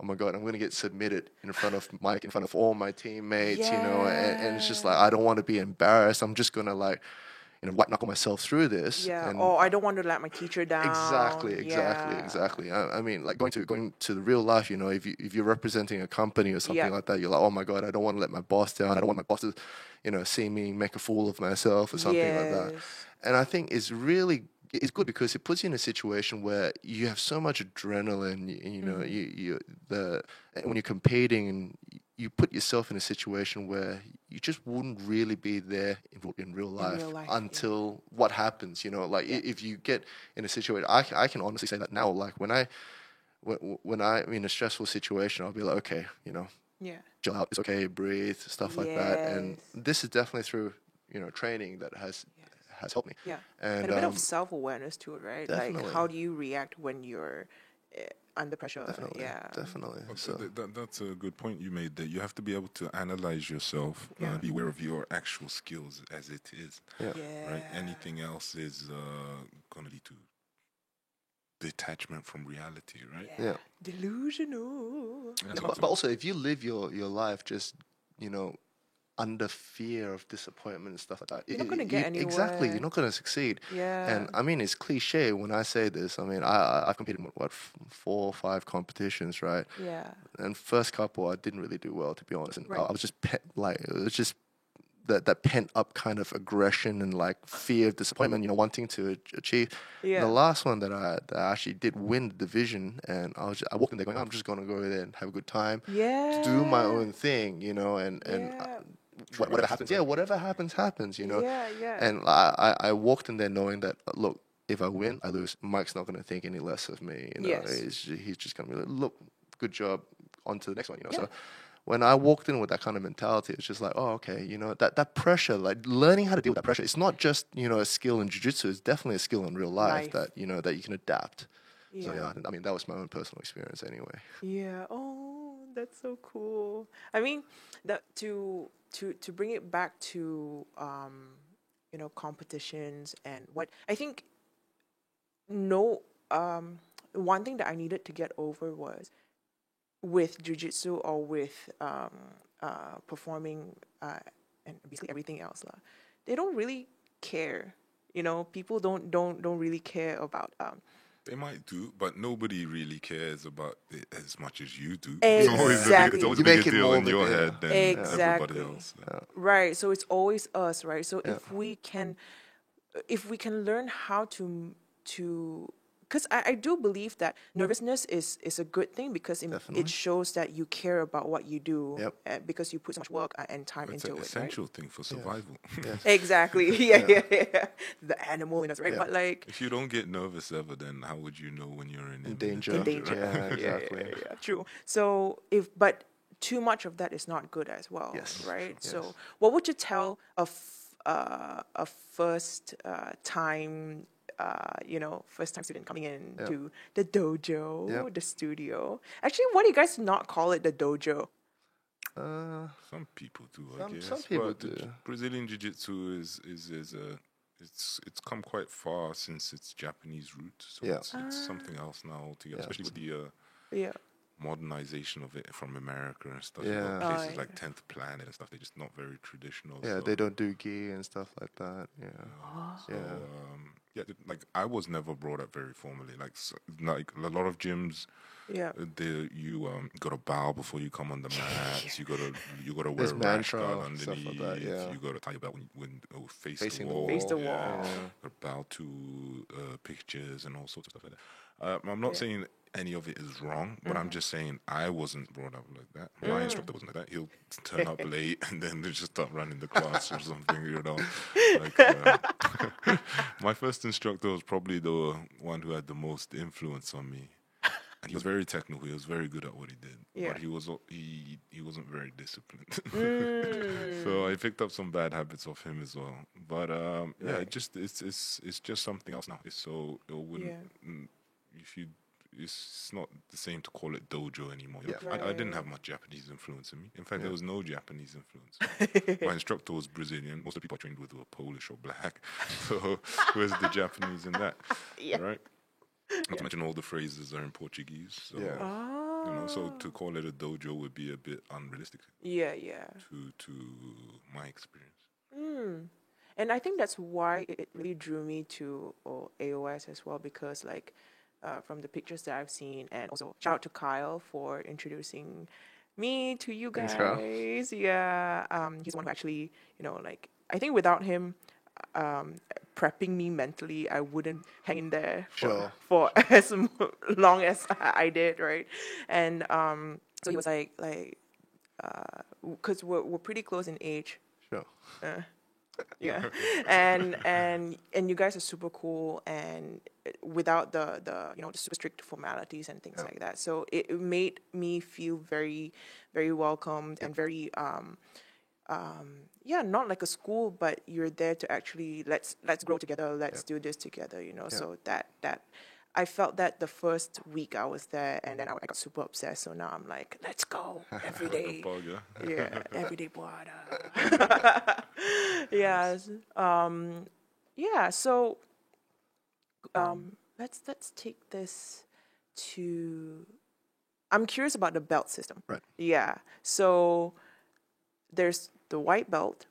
oh my god, I'm going to get submitted in front of Mike, in front of all my teammates, and it's just like, I don't want to be embarrassed. I'm just going to white knuckle myself through this. Yeah. And I don't want to let my teacher down. Exactly. I mean, like going to the real life, if you're representing a company or something like that, you're like, oh my god, I don't want to let my boss down. I don't want my boss to, see me make a fool of myself or something like that. And I think it's good because it puts you in a situation where you have so much adrenaline, when you're competing, and you put yourself in a situation where you just wouldn't really be there in real life until what happens, if you get in a situation, I can honestly say that now, like when I'm in a stressful situation, I'll be like, okay, chill out, it's okay, breathe, stuff like that. And this is definitely through, training that has helped me. Yeah. And a bit of self-awareness too, right? Definitely. Like, how do you react when you're under pressure? Definitely. So that's a good point you made, that you have to be able to analyze yourself, be aware of your actual skills as it is. Right? Anything else is going to lead to detachment from reality, right? Yeah. Delusional. But also, if you live your life just, under fear of disappointment and stuff like that, you're not going to get anywhere. Exactly, you're not going to succeed. And I mean, it's cliche when I say this. I mean, I've competed in 4 or 5 competitions, right? Yeah. And first couple, I didn't really do well, to be honest. And I was just it was just that pent up kind of aggression and like fear of disappointment, wanting to achieve. Yeah. The last one that I actually did win the division, and I walked in there going, I'm just going to go there and have a good time, do my own thing, whatever happens, whatever happens, And I walked in there knowing that, look, if I win, I lose. Mike's not going to think any less of me. He's just going to be like, look, good job, on to the next one. So when I walked in with that kind of mentality, it's just like, oh, okay, that pressure, like learning how to deal with that pressure. It's not just a skill in jiu-jitsu. It's definitely a skill in real life. That that you can adapt. So I mean, that was my own personal experience anyway. Yeah. Oh, that's so cool. I mean, that to bring it back to competitions and what I think. One thing that I needed to get over was with jiu-jitsu or with performing and basically everything else, they don't really care. People don't really care about. They might do, but nobody really cares about it as much as you do. Exactly. It's always You a bigger make it deal more in your head than everybody Exactly. else. Right. So it's always us, right? So if we can learn how to because I do believe that nervousness is a good thing because it shows that you care about what you do because you put so much work and time into it. It's an essential thing for survival. Exactly. Yeah. The animal in us, right? But like, if you don't get nervous ever, then how would you know when you're in danger? Yeah, exactly. Yeah, true. So but too much of that is not good as well, right? Yes. So what would you tell a first time first time student coming in to the dojo, the studio? Actually, why do you guys not call it the dojo? Some people do, I guess. Some people do. Brazilian Jiu-Jitsu it's come quite far since its Japanese root. So it's something else now altogether, especially with the modernization of it from America and stuff. Yeah. You got places Oh, like yeah. 10th Planet and stuff. They're just not very traditional. Yeah, so, they don't do gi and stuff like that. Yeah. So, Yeah. like I was never brought up very formally. Like a lot of gyms, Yeah. you gotta bow before you come on the mats. You gotta wear There's a rash guard mantra, stuff underneath. like that, yeah. You gotta tie your belt when face Facing the the wall. Face the Yeah. wall. Gotta bow to pictures and all sorts of stuff like that. I'm not Yeah. saying any of it is wrong, but I'm just saying I wasn't brought up like that. My instructor wasn't like that. He'll turn up late and then they just start running the class or something, you know. Like, my first instructor was probably the one who had the most influence on me. And he was very technical. He was very good at what he did, Yeah. but he wasn't very disciplined. So I picked up some bad habits of him as well. But yeah, it's just something else now. It wouldn't if you. It's not the same to call it dojo anymore. You know? Yeah. I didn't have much Japanese influence in me. In fact, there was no Japanese influence. My instructor was Brazilian. Most of the people I trained with were Polish or black. So where's the Japanese in that? Yeah. Right? Not to mention all the phrases are in Portuguese. So, Yeah. Oh. you know, so to call it a dojo would be a bit unrealistic Yeah, yeah. to my experience. And I think that's why it really drew me to AOS as well, because like from the pictures that I've seen, and also shout out to Kyle for introducing me to you Thanks, guys. Kyle. Yeah, he's the one who actually, like I think without him prepping me mentally, I wouldn't hang in there for as long as I did, right? And so he was like, because we're pretty close in age. Sure. Yeah, and you guys are super cool, and without the the super strict formalities and things like that. So it made me feel very, very welcomed and very not like a school, but you're there to actually let's grow together, let's do this together, So that I felt that the first week I was there, and then I got super obsessed. So now I'm like, let's go every day. Yeah, everyday water. Yes. Yeah. So, let's take this to. I'm curious about the belt system. Right. Yeah. So, there's the white belt,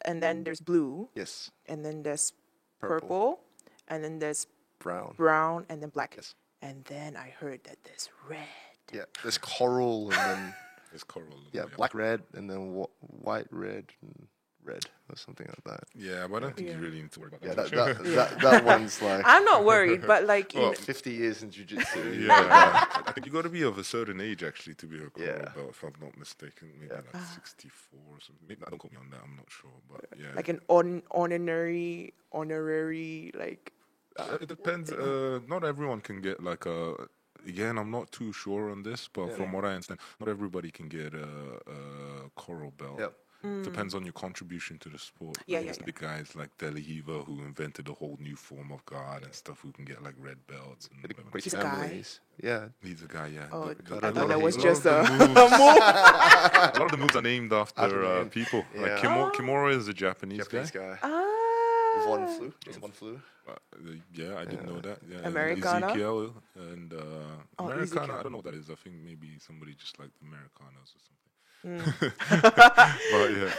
and then there's blue, Yes. and then there's Purple. purple, and then there's Brown. and then black. Yes. And then I heard that there's red. Yeah. There's coral and then It's coral. black, red, and then white, red, and red or something like that. Yeah, but I don't think you really need to worry about Yeah, that. that one's like I'm not worried, but like, 50 years in jiu-jitsu. Yeah, I think you got to be of a certain age actually to be a coral Yeah. belt, if I'm not mistaken. Maybe like 64 or something. Maybe, don't quote me on that. I'm not sure, but yeah. like an honorary, like. It depends. Not everyone can get like a. Again, I'm not too sure on this, but from what I understand, not everybody can get a coral belt. Yep. Depends on your contribution to the sport. Yeah, There's yeah, the guys like Delahiva who invented a whole new form of guard and stuff who can get like red belts. And whatever. He's a guy? Families. Yeah. He's a guy, yeah. Oh, But I thought that was lot just of a the moves- a lot of the moves are named after After people. Like Yeah. Kimura is a Japanese Japanese guy. guy. Ah. One flu. Just one flu. Yeah, I didn't know that. Yeah, and Americana? Ezekiel and Americana. Ezekiel. I don't know what that is. I think maybe somebody just like Americanas or something. Mm. But yeah,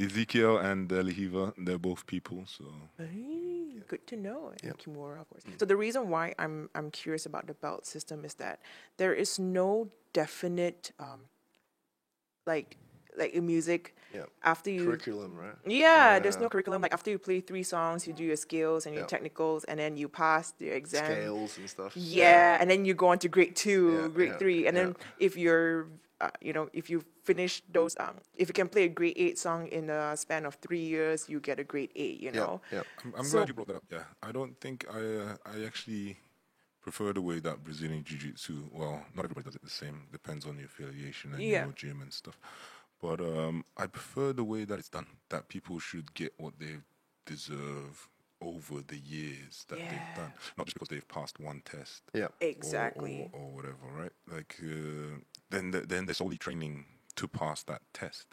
Ezekiel and Delahiva, they're both people. So Hey, good to know. And Kimura, of course. So the reason why I'm curious about the belt system is that there is no definite like in music Yeah. after you Curriculum, right? Yeah, there's no curriculum. Like after you play 3 songs, you do your skills and your technicals, and then you pass the exam. Scales and stuff. Yeah, and then you go on to grade 2, Yeah, grade yeah, 3, and then yeah. if you're, if you finish those, if you can play a grade 8 song in a span of 3 years, you get a grade 8. You know. Yeah. I'm So- glad you brought that up. Yeah, I don't think I actually prefer the way that Brazilian Jiu-Jitsu. Well, not everybody does it the same. Depends on your affiliation and Yeah. your gym and stuff. But I prefer the way that it's done. That people should get what they deserve over the years that they've done, not just because they've passed one test. Yeah. Exactly. Or whatever, right? Like then they're solely training to pass that test,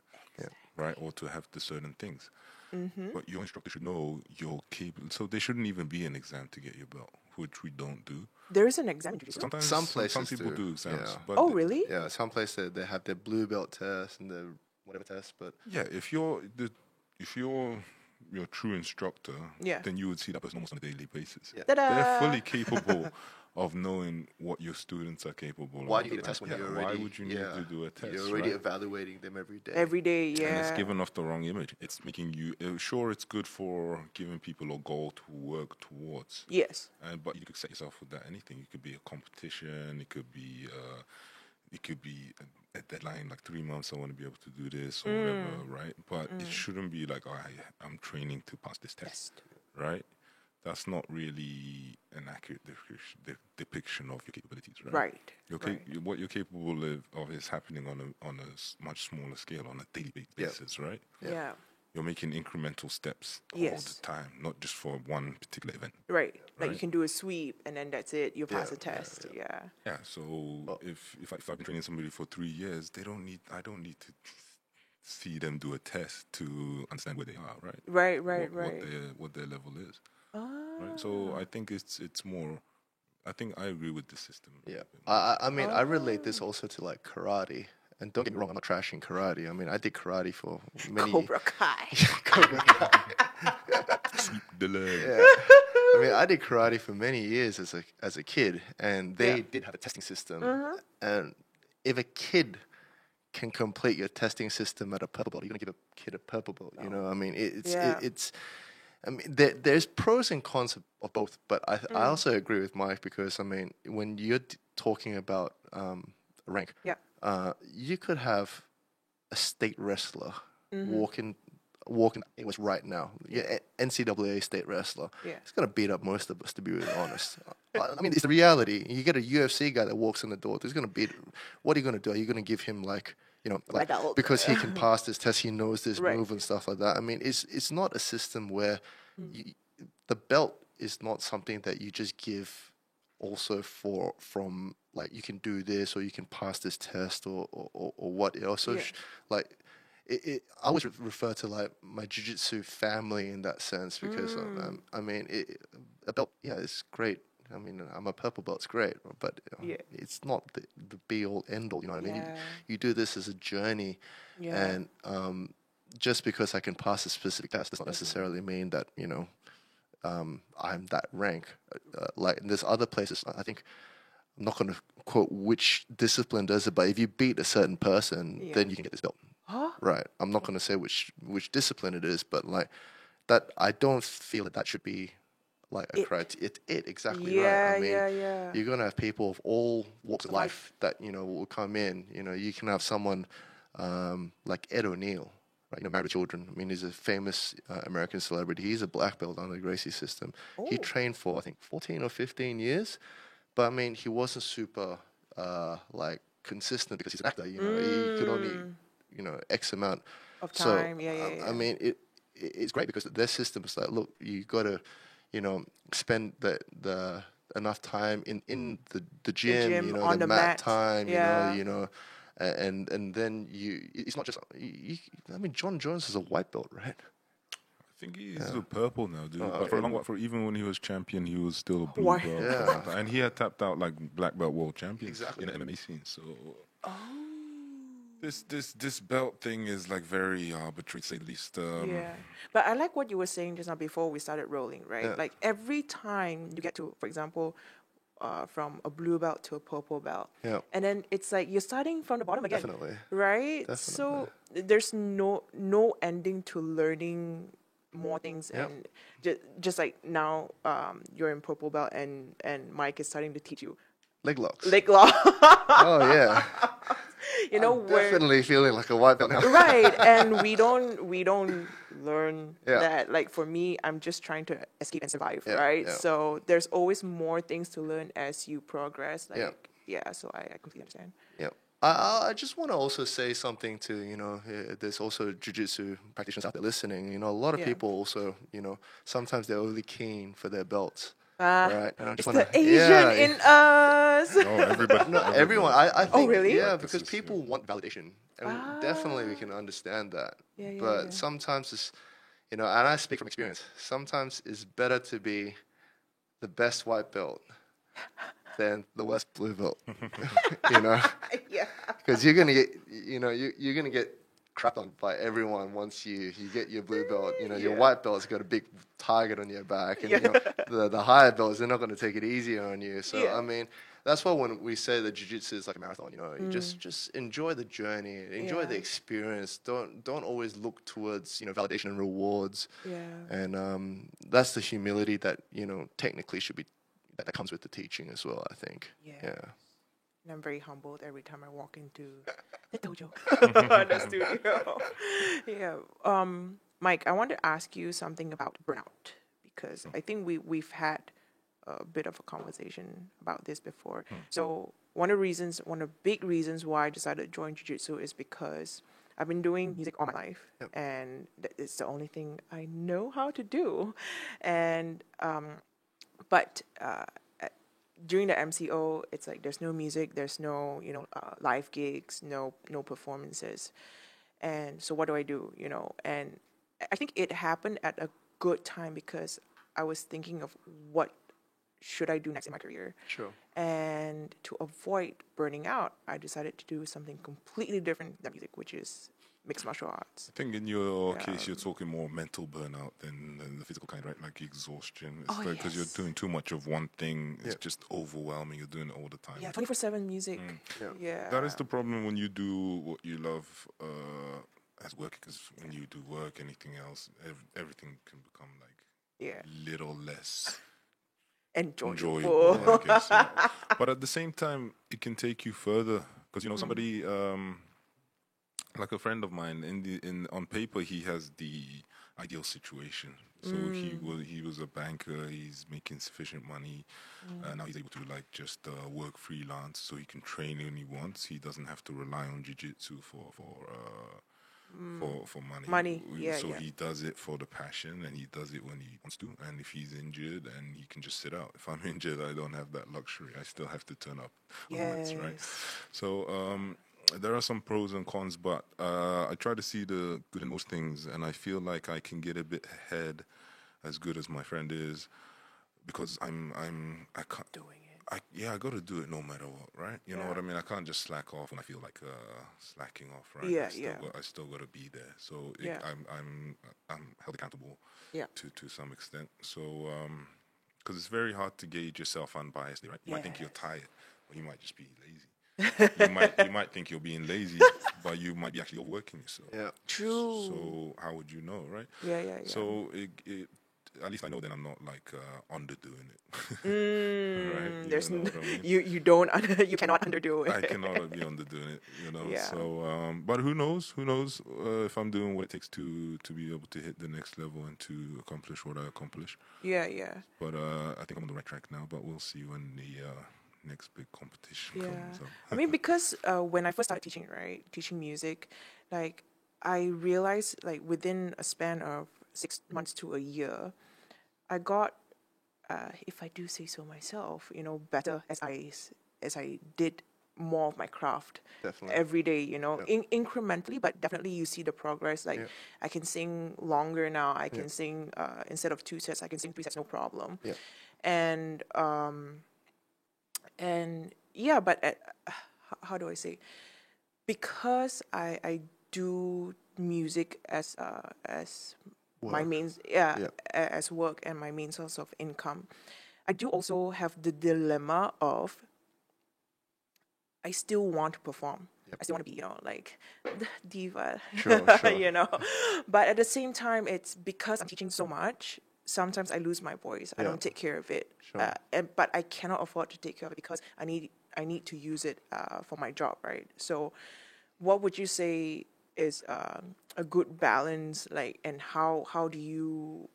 right? Or to have the certain things. But your instructor should know you're capable. So there shouldn't even be an exam to get your belt. which we don't do. There is an exam in jiu-jitsu. Sometimes Some some places people do exams, yeah. but Oh, really? Yeah, some places they have their blue belt test and the whatever test, but yeah, if you're your true instructor, Yeah. then you would see that person almost on a daily basis. Yeah. Ta-da! They're fully capable of knowing what your students are capable why of. do you need a test when Yeah, you're already? why would you need to do a test? You're already right? evaluating them every day. Every day, yeah. And it's giving off the wrong image. It's making you sure it's good for giving people a goal to work towards. Yes. But you could set yourself with that anything. It could be a competition. It could be a deadline, like 3 months. I want to be able to do this or whatever, right? But it shouldn't be like, I'm training to pass this test, right? That's not really an accurate depiction of your capabilities, right? Right. What you're capable of is happening on a much smaller scale, on a daily basis, right? Yeah. You're making incremental steps all Yes. the time, not just for one particular event. Right. Like you Right. can do a sweep and then that's it. You pass a test. Yeah. Yeah. So if I've been training somebody for 3 years, I don't need to see them do a test to understand where they are, right? Right. What their level is. Right. So I think it's more. I think I agree with the system. Yeah, I mean, I relate this also to like karate. And don't get me wrong, I'm not trashing karate. I mean, I did karate for many. Cobra Kai. Sweep the leg. Yeah. I mean, I did karate for many years as a kid, and they did have a testing system. And if a kid can complete your testing system at a purple belt, you're gonna give a kid a purple belt. You know, I mean, it's. I mean, there's pros and cons of both, but I also agree with Mike because I mean, when you're talking about rank, Yeah. You could have a state wrestler walking. It was right now. Yeah, NCAA state wrestler. Yeah. He's gonna beat up most of us, to be really honest. I mean, it's the reality. You get a UFC guy that walks in the door. He's gonna beat. What are you gonna do? Are you gonna give him like like Medal. because he can pass this test, he knows this Right. move and stuff like that? I mean, it's not a system where the belt is not something that you just give. Also, from like you can do this or you can pass this test or what. It also like. I always refer to like my jiu-jitsu family in that sense because I mean a belt, yeah, it's great. I mean, I'm a purple belt, it's great, but it's not the be all end all. You know what I mean? Yeah. You do this as a journey, and just because I can pass a specific test does not necessarily mean that I'm that rank. Like there's other places. I think I'm not going to quote which discipline does it, but if you beat a certain person, then you can get this belt. Huh? Right. I'm not going to say which discipline it is, but like that, I don't feel that should be like a criteria. It exactly right. I mean, you're going to have people of all walks of life that will come in. You can have someone like Ed O'Neill, right? Married with children. I mean, he's a famous American celebrity. He's a black belt under the Gracie system. Oh. He trained for I think 14 or 15 years, but I mean, he wasn't super like consistent because he's an actor. He could only X amount of time. I mean, it's great because their system is like, look, you got to, spend the enough time in the gym, on the the mat mat. time, and then it's not just. I mean, John Jones is a white belt, right? I think he's a purple now, dude. But for a long while, even when he was champion, he was still a blue Why? belt. Yeah. And he had tapped out like black belt world champion Exactly. in the MMA scene. So this belt thing is like very arbitrary, to say the least. But I like what you were saying just now before we started rolling, right? Yeah. Like every time you get to, for example, from a blue belt to a purple belt, and then it's like you're starting from the bottom again, Definitely. right? So there's no ending to learning more things, and just like now, you're in purple belt, and Mike is starting to teach you Leg locks. leg lock. Oh yeah. I'm definitely feeling like a white belt now. Right, and we don't learn Yeah. that. Like for me, I'm just trying to escape and survive, Yeah, right? yeah. So there's always more things to learn as you progress. Like so I completely understand. Yeah. I just want to also say something to, there's also jiu-jitsu practitioners out there listening. A lot of people also, sometimes they're only keen for their belts. Right? And I It's just the wanna- Asian yeah, in us. No, everybody. No, everyone. I think, really? Yeah, because people want validation. And definitely we can understand that. But sometimes it's, and I speak from experience, sometimes it's better to be the best white belt than the worst blue belt. You know, Yeah. because you're gonna get, you're gonna get crapped on by everyone once you get your blue belt. You know, your Yeah. white belt's got a big target on your back, and Yeah. you know the higher belts, they're not going to take it easier on you. So Yeah. I mean, that's why when we say that jiu-jitsu is like a marathon, you know, you just enjoy the journey, enjoy the Yeah. experience. Don't always look towards validation and rewards. Yeah. And that's the humility that technically should be that comes with the teaching as well. I think. Yeah. Yeah. And I'm very humbled every time I walk into the dojo, the studio. Yeah. Mike, I want to ask you something about burnout because I think we've had a bit of a conversation about this before. So one of the big reasons why I decided to join jiu-jitsu is because I've been doing music all my life, and it's the only thing I know how to do. And but during the MCO, it's like there's no music, there's no live gigs, no performances, and so what do I do? And I think it happened at a good time because I was thinking of what should I do next in my career, Sure. and to avoid burning out, I decided to do something completely different than music, which is mixed martial arts. I think in your case, you're talking more mental burnout than the physical kind, right? Like exhaustion. It's because you're Yes. doing too much of one thing. It's just overwhelming. You're doing it all the time. Yeah, 24/7 music. Yeah. Yeah. That is the problem when you do what you love as work. Because when you do work, anything else, everything can become like Yeah. little less Enjoyable. enjoyable, I guess. Yeah. But at the same time, it can take you further. Because somebody. Like a friend of mine, on paper, he has the ideal situation. So he was a banker. He's making sufficient money. Now he's able to just work freelance, so he can train when he wants. He doesn't have to rely on jiu-jitsu for money. Money, yeah, So yeah. he does it for the passion, and he does it when he wants to. And if he's injured, and he can just sit out. If I'm injured, I don't have that luxury. I still have to turn up on the mats, right? Yes. So there are some pros and cons, but I try to see the good in most things, and I feel like I can get a bit ahead, as good as my friend is, because I can't Doing it. I got to do it no matter what, right? You know Yeah. what I mean? I can't just slack off when I feel like slacking off, right? Yeah, I still got to be there. So Yeah. I'm held accountable, Yeah. to some extent. So because it's very hard to gauge yourself unbiasedly, right? You might think you're Yes. tired, or you might just be lazy. You might think you're being lazy, but you might be actually overworking yourself. Yeah. True. So how would you know, right? Yeah. So it at least I know that I'm not like underdoing it. Right? There's You know what I mean? you don't you cannot underdo it. I cannot be underdoing it, Yeah. So, but who knows? Who knows if I'm doing what it takes to be able to hit the next level and to accomplish what I accomplish. Yeah. But I think I'm on the right track now. But we'll see when the next big competition Yeah. comes up. I mean, because when I first started teaching music, like I realized like within a span of 6 months to a year, I got, if I do say so myself, better as I did more of my craft Definitely. every day, incrementally, but definitely you see the progress. Like I can sing longer now. I can sing instead of 2 sets, I can sing 3 sets, no problem. Yeah. And yeah, but how do I say? Because I do music as my Work. main as work and my main source of income. I do also have the dilemma of I still want to perform. I still want to be, like the diva, Sure. But at the same time, it's because I'm teaching so much. Sometimes I lose my voice. I Yeah. don't take care of it. Sure. But I cannot afford to take care of it because I need to use it for my job, right? So, what would you say is a good balance, like, and how do you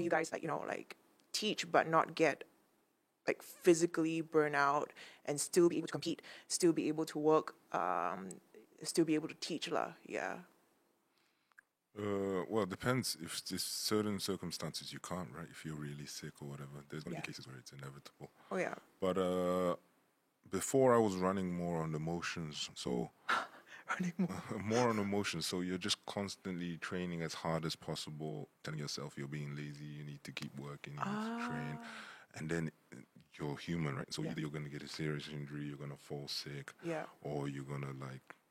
guys like teach but not get like physically burn out and still be able to compete, still be able to work, still be able to teach lah? Yeah. Well, it depends. If there's certain circumstances you can't, right? If you're really sick or whatever, there's going to be cases where it's inevitable. Oh yeah. But before I was running more on emotions, so running more. More on emotion. So you're just constantly training as hard as possible, telling yourself you're being lazy, you need to keep working, you need to train. And then you're human, right? So Yeah. either you're going to get a serious injury, you're going to fall sick, Yeah. or you're going to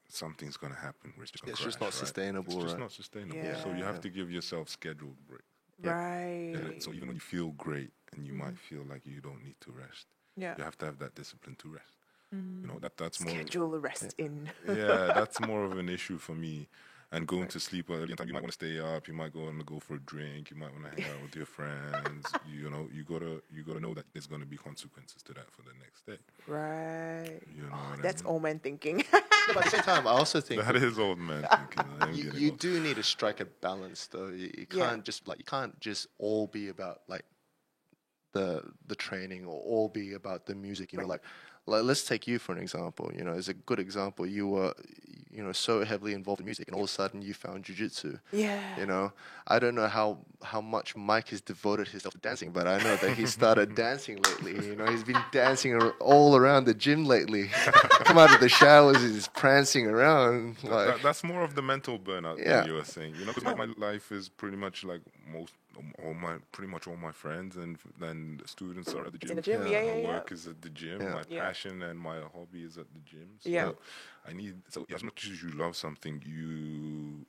something's going to happen where it's just going to It's just not sustainable, It's just right? not sustainable. Yeah. So you have to give yourself scheduled break. Right. So even when you feel great and you might feel like you don't need to rest, Yeah. you have to have that discipline to rest. You know, that's more. Schedule the rest in. Yeah, that's more of an issue for me. And going to sleep early, and you might want to stay up. You might want to go for a drink. You might want to hang out with your friends. You know, you gotta know that there's gonna be consequences to that for the next day. Right. You know what I That's mean? old man thinking. But at the same time, I also think That is old man thinking. I am you, getting you old. do need to strike a balance, though. You can't just all be about like the training or all be about the music. You know, like let's take you for an example. You know, as a good example, you were so heavily involved in music, and all of a sudden you found jujitsu. Yeah. You know, I don't know how much Mike has devoted himself to dancing, but I know that he started dancing lately. You know, he's been dancing all around the gym lately. Come out of the showers, he's prancing around. Like, That's more of the mental burnout Yeah. than you were saying. You know, because my life is pretty much like pretty much all my friends and then students are at the gym. in the gym, yeah, My yeah. work is at the gym. Yeah. My Yeah. passion and my hobby is at the gym. So Yeah. so as much as you love something, you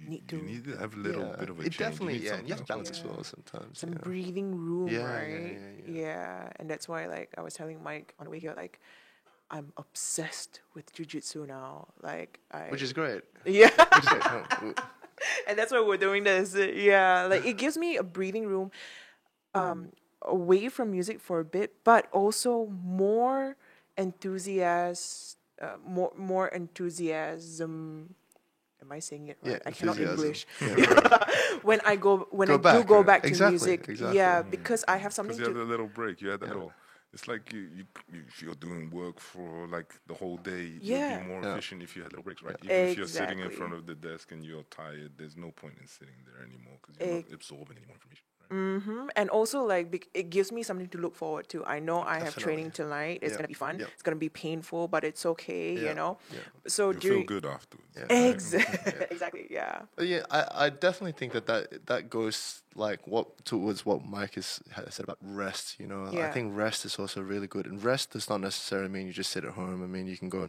Need you to- need to have a little bit of a it change. definitely, need and you have to something balance else. as well sometimes. Some you know. breathing room, Yeah, yeah, right? yeah, Yeah, and that's why, like, I was telling Mike on the way here, like, I'm obsessed with jujitsu now. Like, Which is great. yeah, Which is great. and that's why we're doing this. Yeah, like it gives me a breathing room, away from music for a bit, but also more more enthusiasm. Am I saying it right? Yeah, I cannot enthusiasm. English. When I Go do back, go yeah. back to Exactly, music, exactly. yeah, because I have something Because you had to. a little break. You had that little. It's like if you're doing work for like the whole day, Yeah. you'd be more Yeah. efficient if you had little breaks, right? Even if you're sitting in Exactly. front of the desk and you're tired, there's no point in sitting there anymore because you're not absorbing any more information. Right? And also, like, it gives me something to look forward to. I know I have Definitely. training tonight. It's Yeah. gonna be fun. Yeah. It's gonna be painful, but it's okay. Yeah. You know. Yeah. So You feel good afterwards. Yeah. Exactly. Yeah. But yeah, I definitely think that goes like towards what Mike has said about rest. You know, I Yeah. think rest is also really good, and rest does not necessarily mean you just sit at home. I mean, you can go.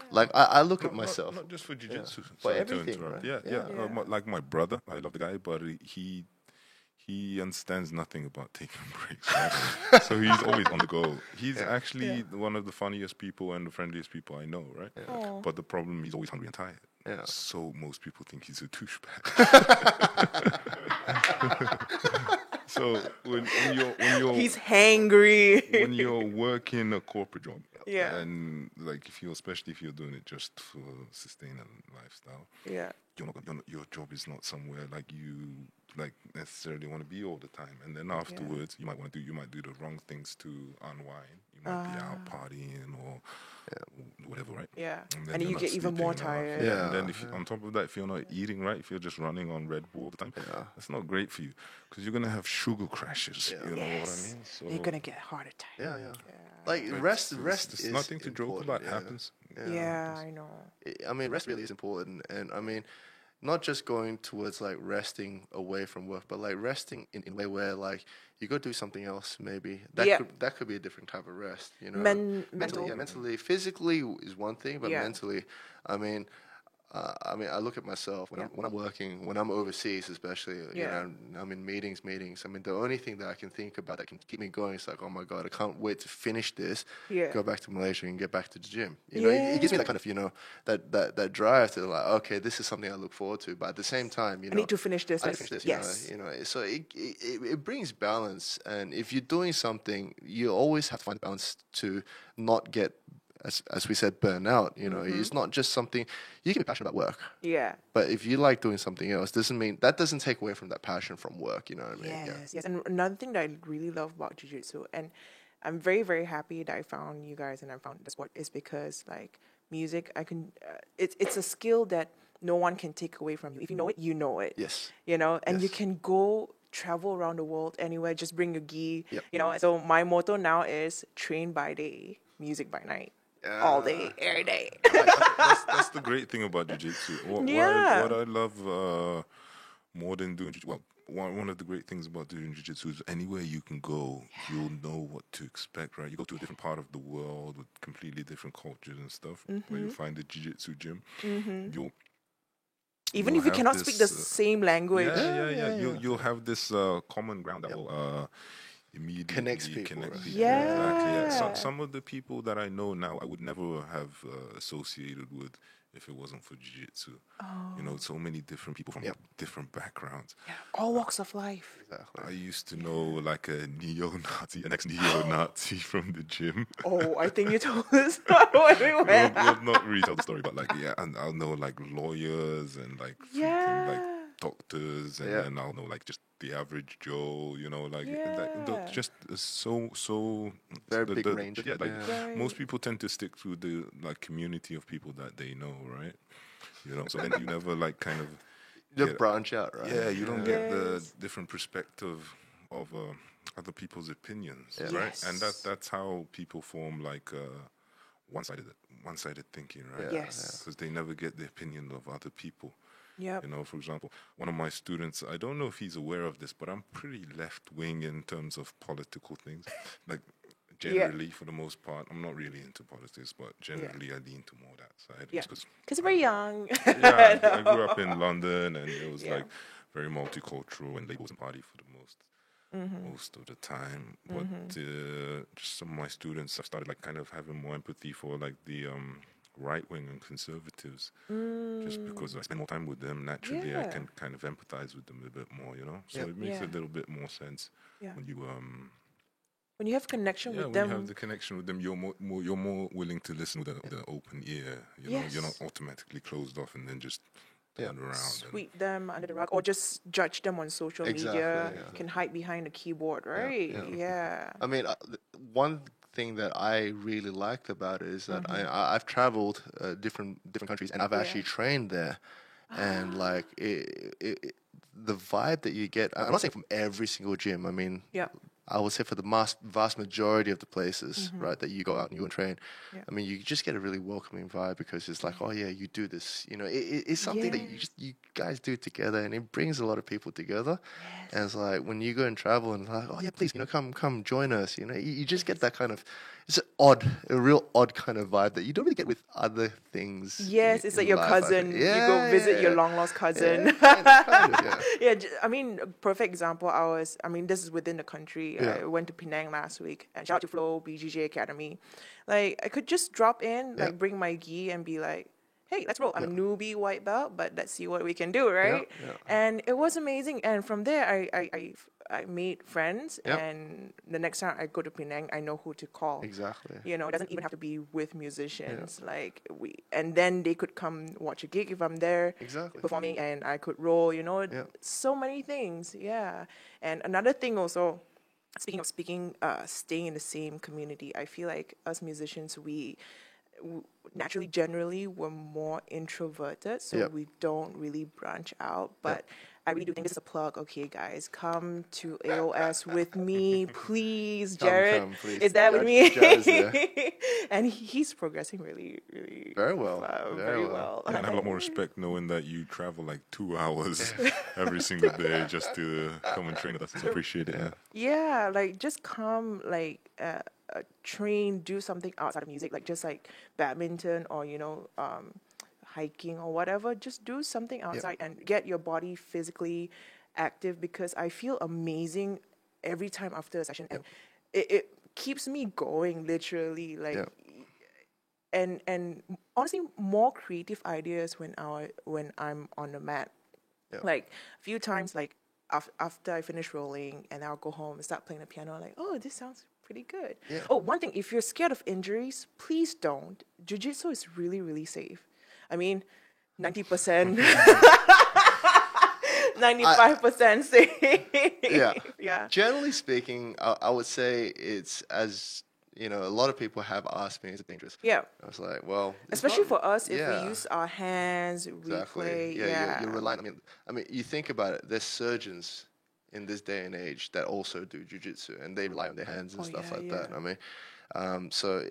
Like I look at myself. Not just for jiu-jitsu. For Sorry to everything, interrupt. right? Yeah. Yeah. Like my brother, I love the guy, but he understands nothing about taking breaks. Right? So he's always on the go. He's actually one of the funniest people and the friendliest people I know, right? Aw. But the problem, he's always hungry and tired. Yeah. So most people think he's a douchebag. So when you're He's hangry. when you're working a corporate job, Yeah. and like especially if you're doing it just for sustain a lifestyle, Yeah. your job is not somewhere like you like necessarily want to be all the time. And then afterwards, you might do the wrong things to unwind. You might be out partying or whatever, right? Yeah. then And you're you not get even more sleeping enough. tired. Yeah. And then on top of that, if you're not eating right, if you're just running on Red Bull all the time, that's not great for you because you're gonna have sugar crashes. You know what I mean? So You're gonna get heart attack. Yeah. Like rest it's is nothing to joke important, about. yeah. Happens. Yeah, I know. I mean, rest really is important, and I mean, not just going towards like resting away from work, but like resting in a way where like you go do something else. Maybe Yeah. that could be a different type of rest. You know, Mental. mentally, physically is one thing, but Yeah. mentally, I mean, I look at myself when I'm working, when I'm overseas, especially. You Yeah. know, I'm in meetings. I mean, the only thing that I can think about that can keep me going is like, oh my god, I can't wait to finish this, Yeah. go back to Malaysia and get back to the gym. You know, it gives me that kind of that drive to like, okay, this is something I look forward to. But at the same time, you know, I need to finish this. I need to finish this. Yes. You know, so it brings balance, and if you're doing something, you always have to find balance to not get. As we said, burn out. You know, it's not just something you can be passionate about work, Yeah. but if you like doing something else, doesn't take away from that passion from work. You know what I mean? Yes. And another thing that I really love about jiu-jitsu, and I'm very, very happy that I found you guys and I found the sport, is because like music, I can. It's a skill that no one can take away from you. If you know it, you know it. Yes. You know, and you Yes. can go travel around the world anywhere. Just bring your gi. Yep. You know. So my motto now is train by day, music by night. all day, every day. That's the great thing about jiu-jitsu. Yeah. What I love more than doing jiu-jitsu, well, one of the great things about doing jiu-jitsu is anywhere you can go, you'll know what to expect, right? You go to a different part of the world with completely different cultures and stuff, where you find a jiu-jitsu gym, you'll Even you'll if you have cannot speak the this, same language. yeah. You'll have this common ground that will immediately Connects people, connect right? people. Yeah. Exactly. Yeah. Some of the people that I know now, I would never have associated with if it wasn't for jiu-jitsu. You know, so many different people from different backgrounds. Yeah, all walks of life. Exactly. I used to know like a neo-Nazi, an ex-neo-Nazi from the gym. Oh, I think you told us when we went. We'll not retell the story, but like, yeah, and I'll know like lawyers and like freaking like Yeah. doctors, and Yeah. then I'll know like just the average Joe, you know, like Yeah. just so Very big range. Yeah, like Right. most people tend to stick to the like community of people that they know, right? You know, so then you never like kind of Just get- branch out, right? yeah, you don't get the Yes. different perspective of other people's opinions, Yeah. right? And Yes. that's how people form like one-sided thinking, right? Yeah, Yes. Because they never get the opinion of other people. Yep. You know, for example, one of my students, I don't know if he's aware of this, but I'm pretty left-wing in terms of political things. Like, generally, for the most part, I'm not really into politics, but generally I lean to more that side. Yeah. Because Because we're young. yeah, I grew up in London, and it was Yeah. like very multicultural, and Labour was in party for the most of the time. But just some of my students, I started like kind of having more empathy for like the right wing and conservatives, just because I spend more time with them. Naturally, I Yeah. can kind of empathize with them a bit more, you know. So Yep. it makes Yeah. a little bit more sense Yeah. when you When you have connection yeah, with when them. you have the connection with them, you're more willing to listen with an open ear. You know, you're not Yes. automatically closed off and then just turn around. Sweep them under the rug or just judge them on social Exactly, media. yeah. Can hide behind the keyboard, right? yeah. Yeah. I mean, one thing that I really liked about it is that I've traveled different countries, and I've actually trained there, and like the vibe that you get. I'm not saying from every single gym. I mean, Yeah. I would say for the vast majority of the places, right, that you go out and you go and train, Yeah. I mean, you just get a really welcoming vibe because it's like, oh yeah, you do this, you know, it's something that you guys do together, and it brings a lot of people together. And it's like when you go and travel and it's like, oh yeah, please, you know, come join us, you know, you just get that kind of, it's a real odd kind of vibe that you don't really get with other things. Yes, it's like your life, I cousin. think. You go visit your yeah. long lost cousin. Kind of, yeah. Yeah, I mean, a perfect example. This is within the country. Yeah. I went to Penang last week, and shout out to Flow BGJ Academy. Like, I could just drop in, Yeah. like, bring my gi and be like, hey, let's roll. I'm a newbie white belt, but let's see what we can do, right? yeah. And it was amazing. And from there, I made friends. Yep. And the next time I go to Penang, I know who to call. Exactly. You know, it doesn't even have to be with musicians. And then they could come watch a gig if I'm there Exactly. performing, and I could roll. You know, Yeah. so many things. Yeah. And another thing also, speaking of staying in the same community, I feel like us musicians, we naturally, generally, we're more introverted, so Yep. we don't really branch out. But I really do think this is a plug. Okay, guys, come to AOS with me, please. Jared Come, please. is there with Yeah, me, Jared's there. and he's progressing really, really Very well. very well. And I have a lot more respect knowing that you travel like 2 hours every single day just to come and train with us. I appreciate it. Yeah. Yeah, like just come, train, do something outside of music, like just like badminton or hiking or whatever. Just do something outside and get your body physically active, because I feel amazing every time after a session, and it keeps me going literally. Like, and honestly, more creative ideas when I'm on the mat. Yeah. Like a few times, like after I finish rolling, and I'll go home and start playing the piano. Like, oh, this sounds pretty good. Yeah. Oh, one thing: if you're scared of injuries, please don't. Jiu-jitsu is really, really safe. I mean, 90%, 95% safe. Yeah. Yeah. Generally speaking, I would say it's as, you know, a lot of people have asked me, is it dangerous? Yeah. I was like, well, it's Especially not- for us, if yeah. we use our hands, we Exactly. play. Yeah, you're relying. I mean, you think about it. There's surgeons in this day and age that also do jujitsu, and they rely on their hands and Oh, stuff yeah, like that. yeah. So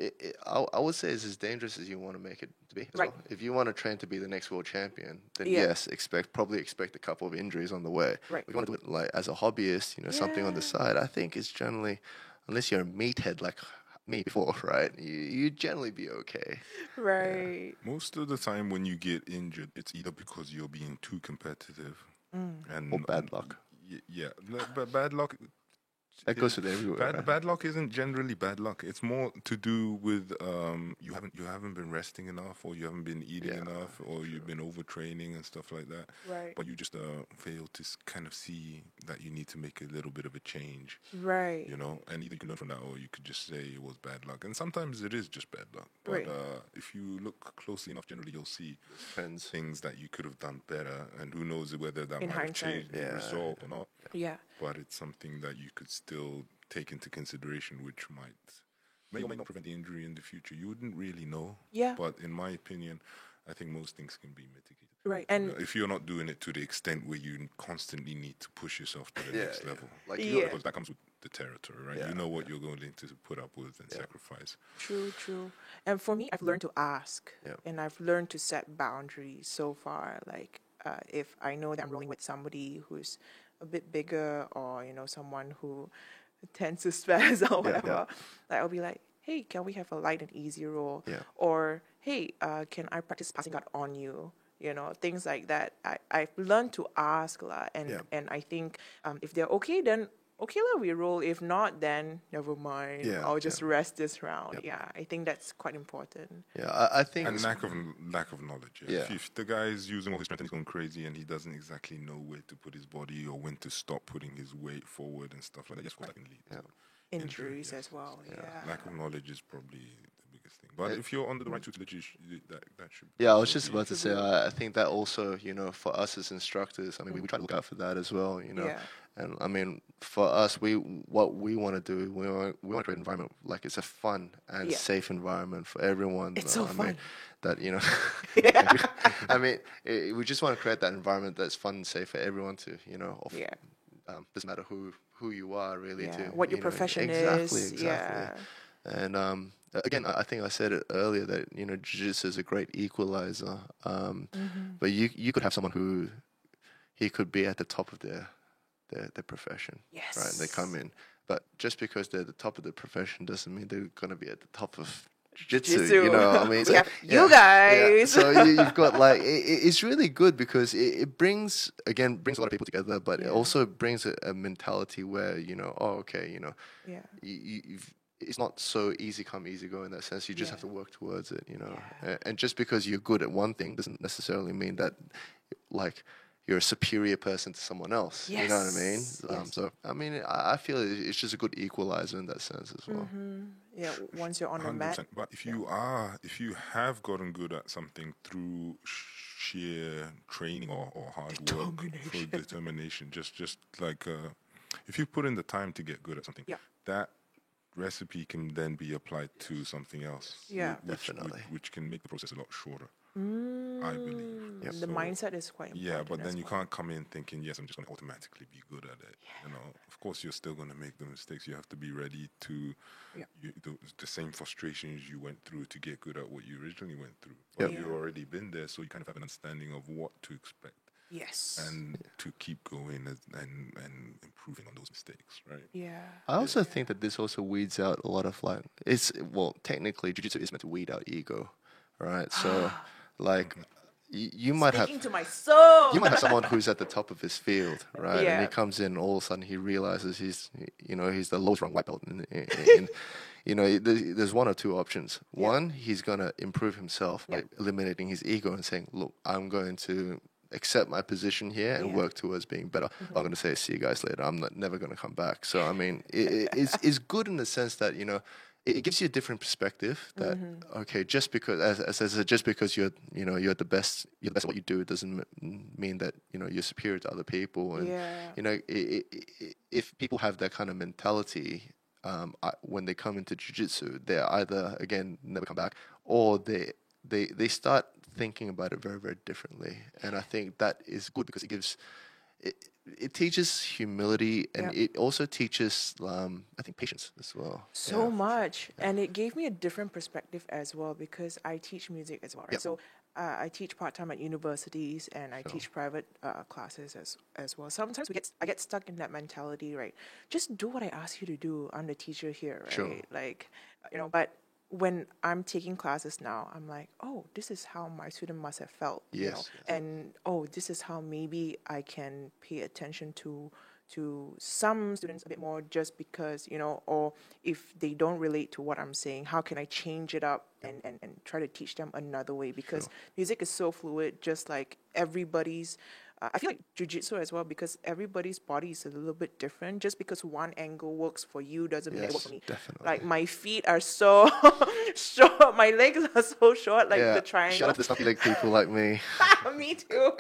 I would say it's as dangerous as you want to make it to be. As Right. well. If you want to train to be the next world champion, then Yeah. yes, probably expect a couple of injuries on the way. Right. If you want to do it like as a hobbyist, something on the Yeah. side, I think it's generally, unless you're a meathead like me before, right? You generally be okay. Right. Most of the time, when you get injured, it's either because you're being too competitive, and Or bad luck. Yeah, but bad luck. That goes with everywhere. Bad luck isn't generally bad luck. It's more to do with you haven't been resting enough, or you haven't been eating Yeah, enough, or you've been overtraining and stuff like that. Right. But you just fail to kind of see that you need to make a little bit of a change. Right. And either you can learn from that, or you could just say it was bad luck. And sometimes it is just bad luck. But Right. if you look closely enough, generally you'll see Depends. things that you could have done better, and who knows whether that In might have hindsight. changed the Yeah. result or not. Yeah. But it's something that you could still take into consideration, which may or may not prevent the injury in the future. You wouldn't really know. Yeah. But in my opinion, I think most things can be mitigated. Right. And If you're not doing it to the extent where you constantly need to push yourself to the Yeah, next yeah. level. Like Yeah. Because that comes with the territory, right? Yeah, You know what you're going to put up with and sacrifice. true. And for me, I've learned to ask, Yeah. and I've learned to set boundaries so far. Like, if I know that I'm rolling with somebody who's a bit bigger, or someone who tends to spaz or whatever, like I'll be like, hey, can we have a light and easy roll? Yeah. Or hey, can I practice passing out on you? Things like that. I've learned to ask lah, and Yeah. and I think if they're okay, then okay lah, we roll. If not, then never mind. Yeah, I'll just rest this round. Yeah, I think that's quite important. Yeah, I think And it's- lack of knowledge. Yeah. If the guy is using all his strength and he's going crazy and he doesn't exactly know where to put his body or when to stop putting his weight forward and stuff like that, yes, of course, that can lead to Injuries yes. as well. Yeah. Lack of knowledge is probably the biggest thing. But if you're under the right tutelage, that should. Yeah, I was should just be- about to say, I think that also, for us as instructors, I mean, we try to look out for that as well, Yeah. And I mean, for us, what we want to do, we want to create an environment like it's a fun and Yeah. safe environment for everyone. It's so I fun. mean, that I mean, we just want to create that environment that's fun and safe for everyone to, Yeah. doesn't matter who you are really. Yeah, To what your profession is, Exactly. yeah. And again, I think I said it earlier that jiu-jitsu is a great equalizer. But you could have someone who he could be at the top of their profession, right? They come Yes. in, but just because they're at the top of the profession doesn't mean they're gonna be at the top of jiu-jitsu. Jiu-jitsu. I mean, We have you guys. So you've got like it's really good because it brings a lot of people together, but it also brings a mentality where Yeah. it's not so easy come easy go in that sense. You just have to work towards it, And just because you're good at one thing doesn't necessarily mean that like you're a superior person to someone else. You know what I mean? Yes, yes. So I mean, I feel it's just a good equalizer in that sense as well. Yeah. Once you're on the mat. 100%. But if you have gotten good at something through sheer training or hard work, for determination, just like if you put in the time to get good at something, Yeah. that recipe can then be applied to something else. Yeah. Definitely. Which can make the process a lot shorter. I believe. The mindset is quite important. Yeah, but then as you well. can't come in thinking, yes, I'm just going to automatically be good at it. Of course, you're still going to make the mistakes. You have to be ready to the same frustrations you went through to get good at what you originally went through. But you've already been there, so you kind of have an understanding of what to expect Yes. and to keep going and improving on those mistakes, right? Yeah. I also think that this also weeds out a lot of technically jiu-jitsu is meant to weed out ego, right? So like you might have Speaking to my soul. you might have someone who's at the top of his field, right? And Yeah. he comes in, all of a sudden he realizes he's the lowest ranked white belt. There's one or two options. One, he's gonna improve himself by eliminating his ego and saying, "Look, I'm going to accept my position here and work towards being better. I'm going to say, see you guys later. I'm never going to come back." So I mean, it's good in the sense that it gives you a different perspective that okay, just because as I said, just because you're the best at what you do, it doesn't mean that you're superior to other people. And if people have that kind of mentality when they come into jiu-jitsu, they're either again never come back, or they start thinking about it very, very differently. And I think that is good because it gives it teaches humility, and Yep. it also teaches I think patience as well. So Yeah. much, and it gave me a different perspective as well because I teach music as well, right? Yep. So I teach part time at universities and I teach private classes as well. Sometimes I get stuck in that mentality, right? Just do what I ask you to do. I'm the teacher here, right? Sure. Like, but when I'm taking classes now, I'm like, oh, this is how my student must have felt, Yes, yes. and oh, this is how maybe I can pay attention to some students a bit more just because, or if they don't relate to what I'm saying, how can I change it up and try to teach them another way? Because music is so fluid, just like everybody's. I feel like jujitsu as well because everybody's body is a little bit different. Just because one angle works for you doesn't mean it works Yes, for me. definitely. Like my feet are so short, my legs are so short, like the triangle. Shout out to the stuffy leg people like me. Me too.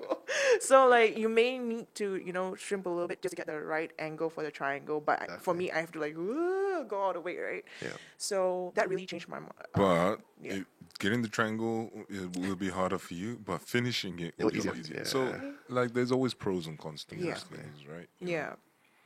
So like you may need to, shrimp a little bit just to get the right angle for the triangle. But for me, I have to like go all the way, right? Yeah. So that really changed my mind. But yeah. getting the triangle will be harder for you, but finishing it will be a lot easier, easier. yeah. So, like, there's always pros and cons to Yeah. most things, right? Yeah.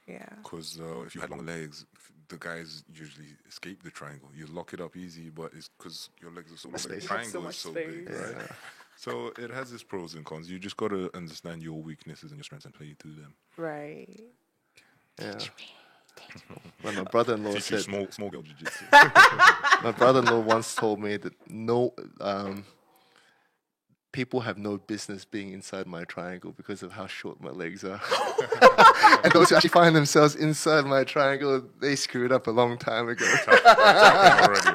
Because if you had long legs, the guys usually escape the triangle. You lock it up easy, but it's because your legs are so long. The space. triangle So is much so space. big, right? So it has its pros and cons. You just got to understand your weaknesses and your strengths and play to them. Right. Yeah. When my brother-in-law Teach you said, small girl jiu-jitsu. my brother-in-law once told me that people have no business being inside my triangle because of how short my legs are. And those who actually find themselves inside my triangle, they screwed up a long time ago. Already,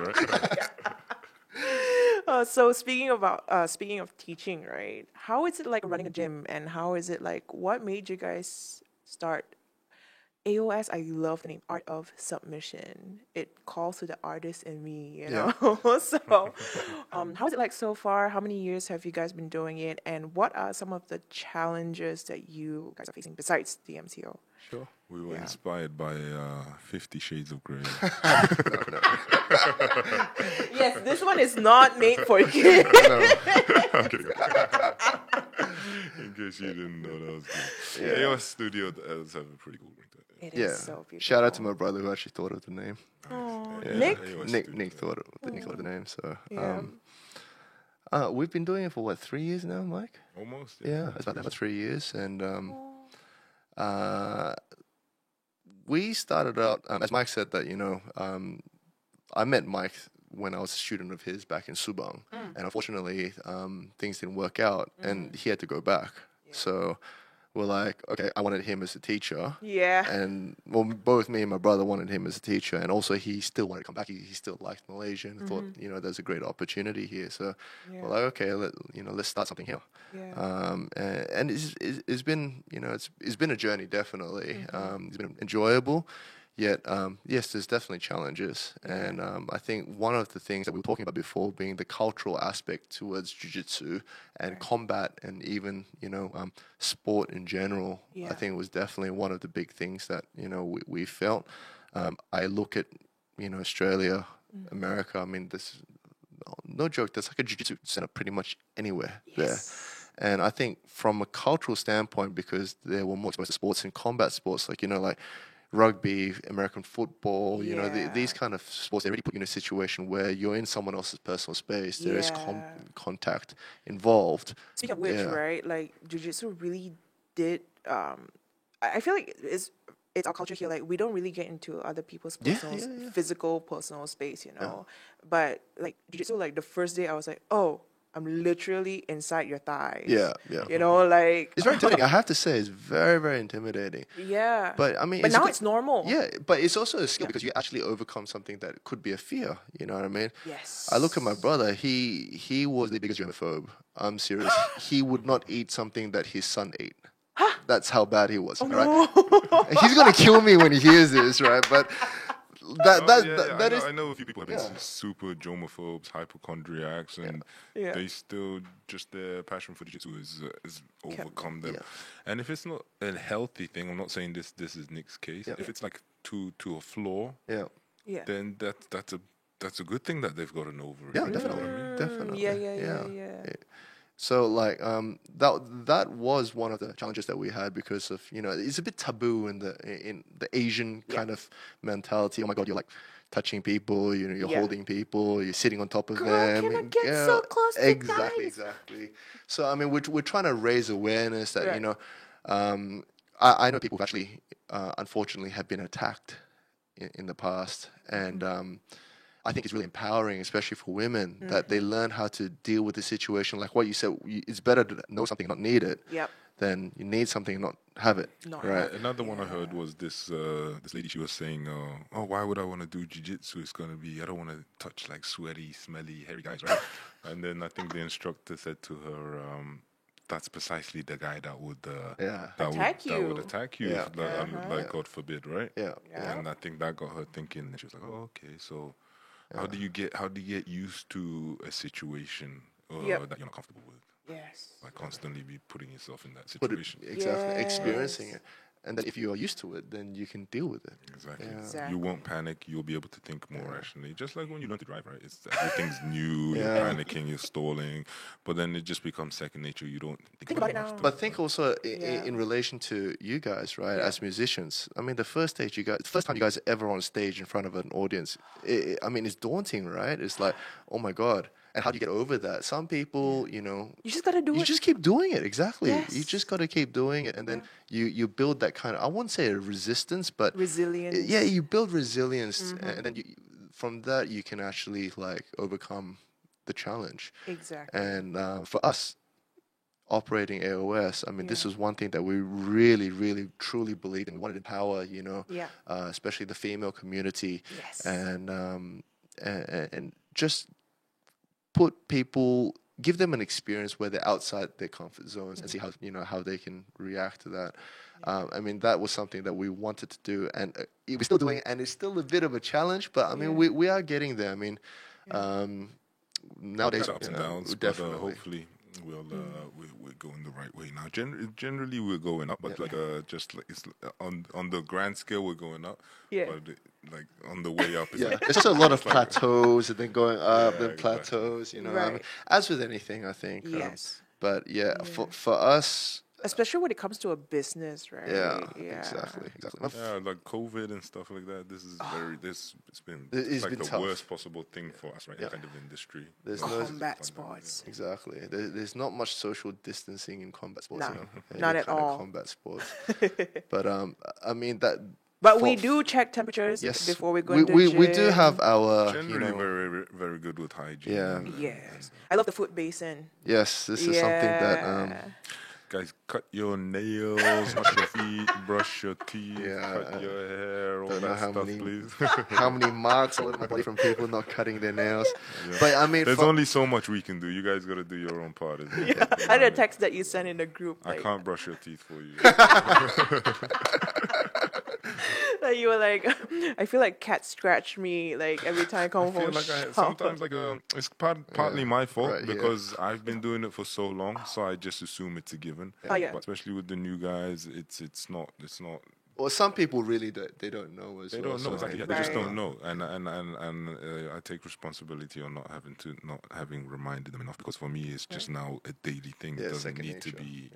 right? So speaking of teaching, right? How is it like running a gym, and how is it like? What made you guys start AOS? I love the name Art of Submission. It calls to the artist in me, you know. So, how is it like so far? How many years have you guys been doing it, and what are some of the challenges that you guys are facing besides the MCO? Sure. We were Yeah. inspired by 50 Shades of Grey. Yes, this one is not made for kids. I'm kidding. In case you didn't know, that was good. AOS Studio does have a pretty cool ring to it. It is Yeah. so beautiful. Shout out to my brother who actually thought of the name. Aw, Yeah. Nick. AOS Nick Studio. thought of the name. So Yeah. we've been doing it for 3 years now, Mike? Almost. Yeah, it's about 3 years, and we started out as Mike said that I met Mike when I was a student of his back in Subang, and unfortunately things didn't work out, and he had to go back. So we're like, okay, I wanted him as a teacher. Yeah. And well, both me and my brother wanted him as a teacher, and also he still wanted to come back. He still liked Malaysia and thought, there's a great opportunity here. So Yeah. we're like, okay, let's start something here. Yeah. And it's been, it's been a journey, definitely. It's been enjoyable. Yet, yes, there's definitely challenges. And I think one of the things that we were talking about before being the cultural aspect towards jiu-jitsu and combat and even, sport in general, I Yeah. think was definitely one of the big things that, we felt. I look at, Australia, America, I mean, this, no joke, there's like a jiu-jitsu center pretty much anywhere there. And I think from a cultural standpoint, because they were more exposed to sports and combat sports, like, like rugby, American football, these kind of sports, they really put you in a situation where you're in someone else's personal space. There is contact involved. Speaking of which, right, like jiu-jitsu really did. I feel like it's our culture here. Like we don't really get into other people's personal, physical, personal space, But like jiu-jitsu, like the first day, I was like, oh, I'm literally inside your thighs. Yeah. Like It's very intimidating. I have to say, it's very, very intimidating. Yeah. But I mean, but now it's normal. Yeah, but it's also a skill because you actually overcome something that could be a fear. You know what I mean? Yes. I look at my brother. He was the biggest germaphobe. I'm serious. He would not eat something that his son ate. That's how bad he was. Right? He's gonna kill me when he hears this, right? But I know a few people have been super germophobes, hypochondriacs, and they still just their passion for jiu-jitsu is overcome them. And if it's not a healthy thing, I'm not saying this is Nick's case. If it's like to a flaw, then that's a good thing that they've gotten over. Yeah, definitely. Yeah. So like that was one of the challenges that we had because of it's a bit taboo in the Asian Yeah. kind of mentality. Oh my God, you're like touching people, you're Yeah. holding people, you're sitting on top of Girl, them. can I and, get so close to exactly, guys? exactly. So I mean, we're trying to raise awareness that Right. I know people who actually unfortunately have been attacked in the past, and I think it's really empowering, especially for women, that they learn how to deal with the situation. Like what you said, it's better to know something and not need it Yep. than you need something and not have it. Not right? have it. Another one I heard was this lady. She was saying, "Oh, why would I want to do jiu-jitsu? It's gonna be I don't want to touch like sweaty, smelly, hairy guys, right?" And then I think the instructor said to her, "That's precisely the guy that would Yeah. Attack that would you. attack you, Yeah. if, like God forbid, right?" Yeah. Yeah. And I think that got her thinking, and she was like, "Oh, okay. So, how do you get used to a situation Yep. that you're not comfortable with? Yes. Like constantly be putting yourself in that But situation." exactly, experiencing Yes. it, and then if you are used to it, then you can deal with it. Exactly. Exactly. You won't panic. You'll be able to think more rationally. Just like when you learn to drive, right? It's everything's new. You're Yeah. panicking. You're stalling, but then it just becomes second nature. You don't think about about it much now. to But it, think right? also Yeah. in relation to you guys, right? Yeah. As musicians, I mean, the first time you guys are ever on stage in front of an audience, I mean, it's daunting, right? It's like, oh my God, and how do you get over that? Some people, You just gotta do you it. just keep doing it. Exactly. You Yes. just got to keep doing it, and then you build that kind of, I won't say a resistance, but Resilience. yeah, you build resilience, and then from that you can actually like overcome the challenge. Exactly. And for us operating AOS, I mean, this Yeah. is one thing that we really, really, truly believed in. We wanted to empower, Yeah. especially the female community, Yes. and just give them an experience where they're outside their comfort zones and see how they can react to that. I mean, that was something that we wanted to do, and we're still doing it, and it's still a bit of a challenge, but I mean, Yeah. we are getting there. I mean, nowadays, There's ups and downs, but definitely. hopefully we're going the right way now. Generally, we're going up, but just like it's on the grand scale, we're going up. Yeah. But like on the way up, it's Yeah, like, there's just a lot of plateaus and then going up, Yeah, then exactly. plateaus. I mean, Right. as with anything, I think. Yes. But yeah, for us, Especially when it comes to a business, right? yeah, exactly. yeah, like COVID and stuff like that. This is it's been It's like been the tough. worst possible thing for us, right? Yeah. That kind of industry. There's Like, no- this is Combat pandemic, sports. Exactly. There's not much social distancing in combat sports. No, Any not at kind of all. combat sports. But I mean that. But we for- do check temperatures Yes, before we go we into we do gym. have our Generally, very very good with hygiene. Yeah. and, Yes. I love the foot basin. yes, this is something that guys, cut your nails, wash your feet, brush your teeth, Yeah, cut your hair, all don't know that how stuff, many- please. how many marks all over my body from people not cutting their nails. But I mean, There's for- only so much we can do. You guys got to do your own part. Isn't it? I had a text that you sent in the group. I Like, can't brush your teeth for you. that you were like, I feel like cats scratch me like every time I come I feel home. like shop. sometimes it's partly my fault right, yeah. because I've been doing it for so long, so I just assume it's a given. Oh, yeah. But especially with the new guys, it's not. well, some people really they don't know as They well. don't know so, exactly. I They mean, just Right. don't know, and I take responsibility on not having reminded them enough because for me it's just now a daily thing. Yeah, It doesn't second need to nature. be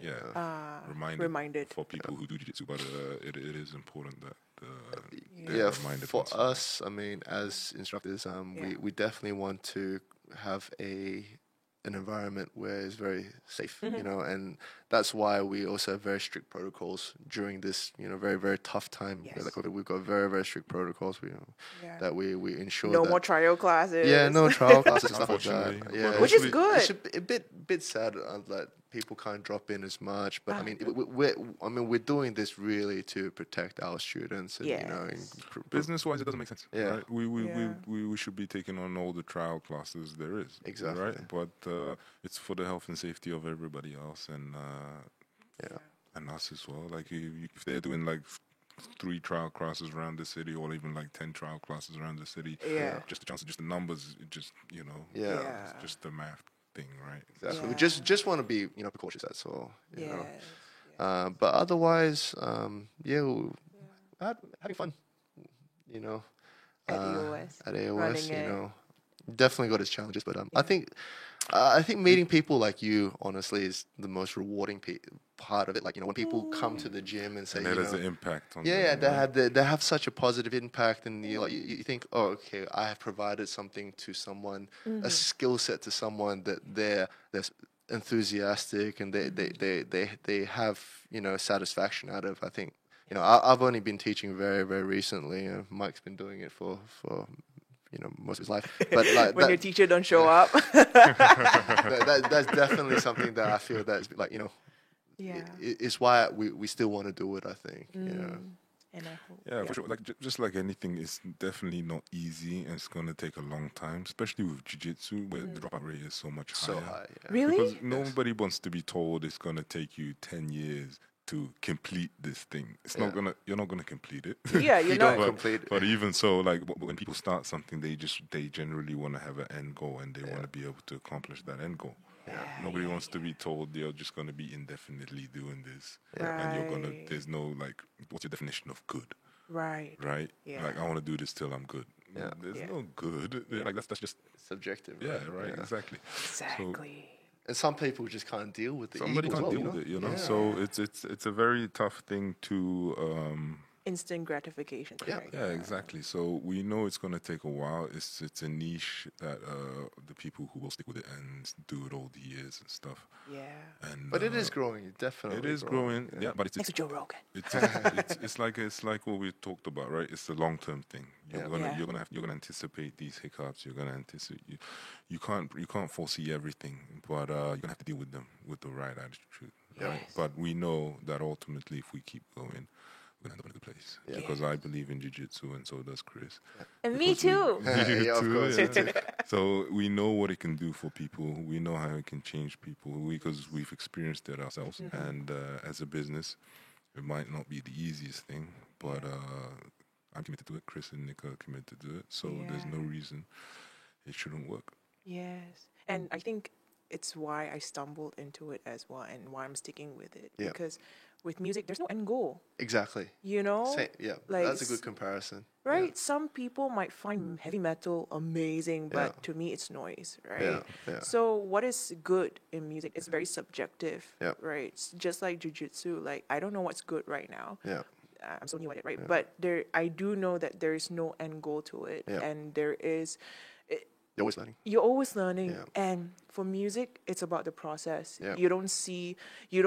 reminded, reminded. for people who do jiu-jitsu, but it is important that they're Yeah, reminded for once in a while. us, I mean, as instructors, we definitely want to have an environment where it's very safe, and that's why we also have very strict protocols during this, very, very tough time. Yes. Like we've got very, very strict protocols Yeah. that we ensure No that, more trial classes. yeah, no trial classes and stuff like that. Unfortunately, Yeah, but Which is hopefully- good. It's a bit sad that people can't drop in as much, but I mean, we're doing this really to protect our students, and Yes. Business-wise, it doesn't make sense. Yeah. Right? We should be taking on all the trial classes there is. Exactly. Right, but it's for the health and safety of everybody else and us as well. Like if they're doing like 3 trial classes around the city, or even like 10 trial classes around the city, Yeah. just the chances, just the numbers, it just Yeah. it's just the math thing, right? Exactly. We Yeah. just want to be precautious. That's all. You know. Yes. But otherwise, having fun. At EOS. At AOS, running it. definitely got its challenges, but I think I think meeting people like you, honestly, is the most rewarding part of it. Like, when people come to the gym and say, And that has an impact on yeah, them, they right? have they have such a positive impact, and you think, oh, okay, I have provided something to someone, a skill set to someone that they're enthusiastic and they have satisfaction out of. I think I've only been teaching very very recently. Mike's been doing it for most of his life, but like When your teacher don't show up. that's definitely something that I feel that's like Yeah. it's why we still want to do it. I think And I hope. Yeah, for sure. Like just like anything, it's definitely not easy, and it's gonna take a long time, especially with jiu-jitsu, where the dropout rate is so much so higher. high. Yeah. Really? Because nobody wants to be told it's gonna take you 10 years to complete this thing. It's not gonna. You're not gonna complete it. Yeah, You you're don't not. complete. But even so, like when people start something, they generally want to have an end goal, and they want to be able to accomplish that end goal. Nobody wants to be told you're just going to be indefinitely doing this, and you're gonna. Right. There's no like, what's your definition of good, Right. right? Yeah. Like I want to do this till I'm good. Yeah. There's Yeah. no good. Like that's just Subjective. yeah, right, exactly. Exactly. And some people just can't deal with the Somebody ego as can't well, deal with it, Yeah. So it's a very tough thing to. Instant gratification. Yeah. Right? Yeah, exactly. So we know it's going to take a while. It's a niche that the people who will stick with it and do it all the years and stuff. Yeah. And But it is growing, definitely. it is growing. Yeah, but Next to Joe Rogan. it's like what we talked about, right? It's a long term thing. You're Yeah. gonna anticipate these hiccups. You're gonna anticipate you can't foresee everything, but you're gonna have to deal with them with the right attitude. Right? Yes. But we know that ultimately, if we keep going, we're gonna end up in a good place. Yeah. Because I believe in jiu-jitsu, and so does Chris. And me Because we- too. You Yeah, of too, course, yeah. So we know what it can do for people. We know how it can change people because we've experienced it ourselves. And as a business, it might not be the easiest thing, but I'm committed to it. Chris and Nick are committed to it. So there's no Yeah. reason it shouldn't work. Yes. And I think it's why I stumbled into it as well and why I'm sticking with it. Yeah. Because with music, there's no end goal, Exactly. you know? Yeah, like that's a good comparison. Right? Some people might find heavy metal amazing, but Yeah. to me, it's noise, right? Yeah, yeah. So, what is good in music? It's very subjective, Yeah. right? It's just like jujitsu. Like, I don't know what's good right now. Yeah. I'm so new at it, right? But I do know that there is no end goal to it, Yeah. and there is. You're always learning. You're always learning, Yeah. and for music, it's about the process. Yeah. You don't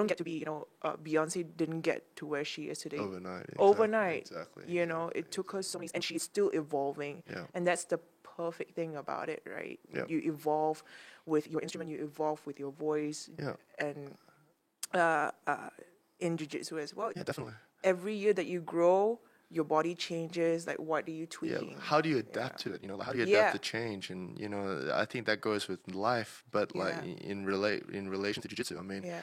get to be, Beyonce didn't get to where she is today Overnight. overnight. Exactly. It took her so many, and she's still evolving. Yeah. And that's the perfect thing about it, right? Yeah. You evolve with your instrument, you evolve with your voice, Yeah. and in jiu-jitsu as well. Yeah, definitely. Every year that you grow, your body changes. Like, what are you Yeah. tweaking? How do you adapt to it? How do you Yeah. adapt to change? And I think that goes with life, but like Yeah. in relation to jiu-jitsu, I mean, Yeah.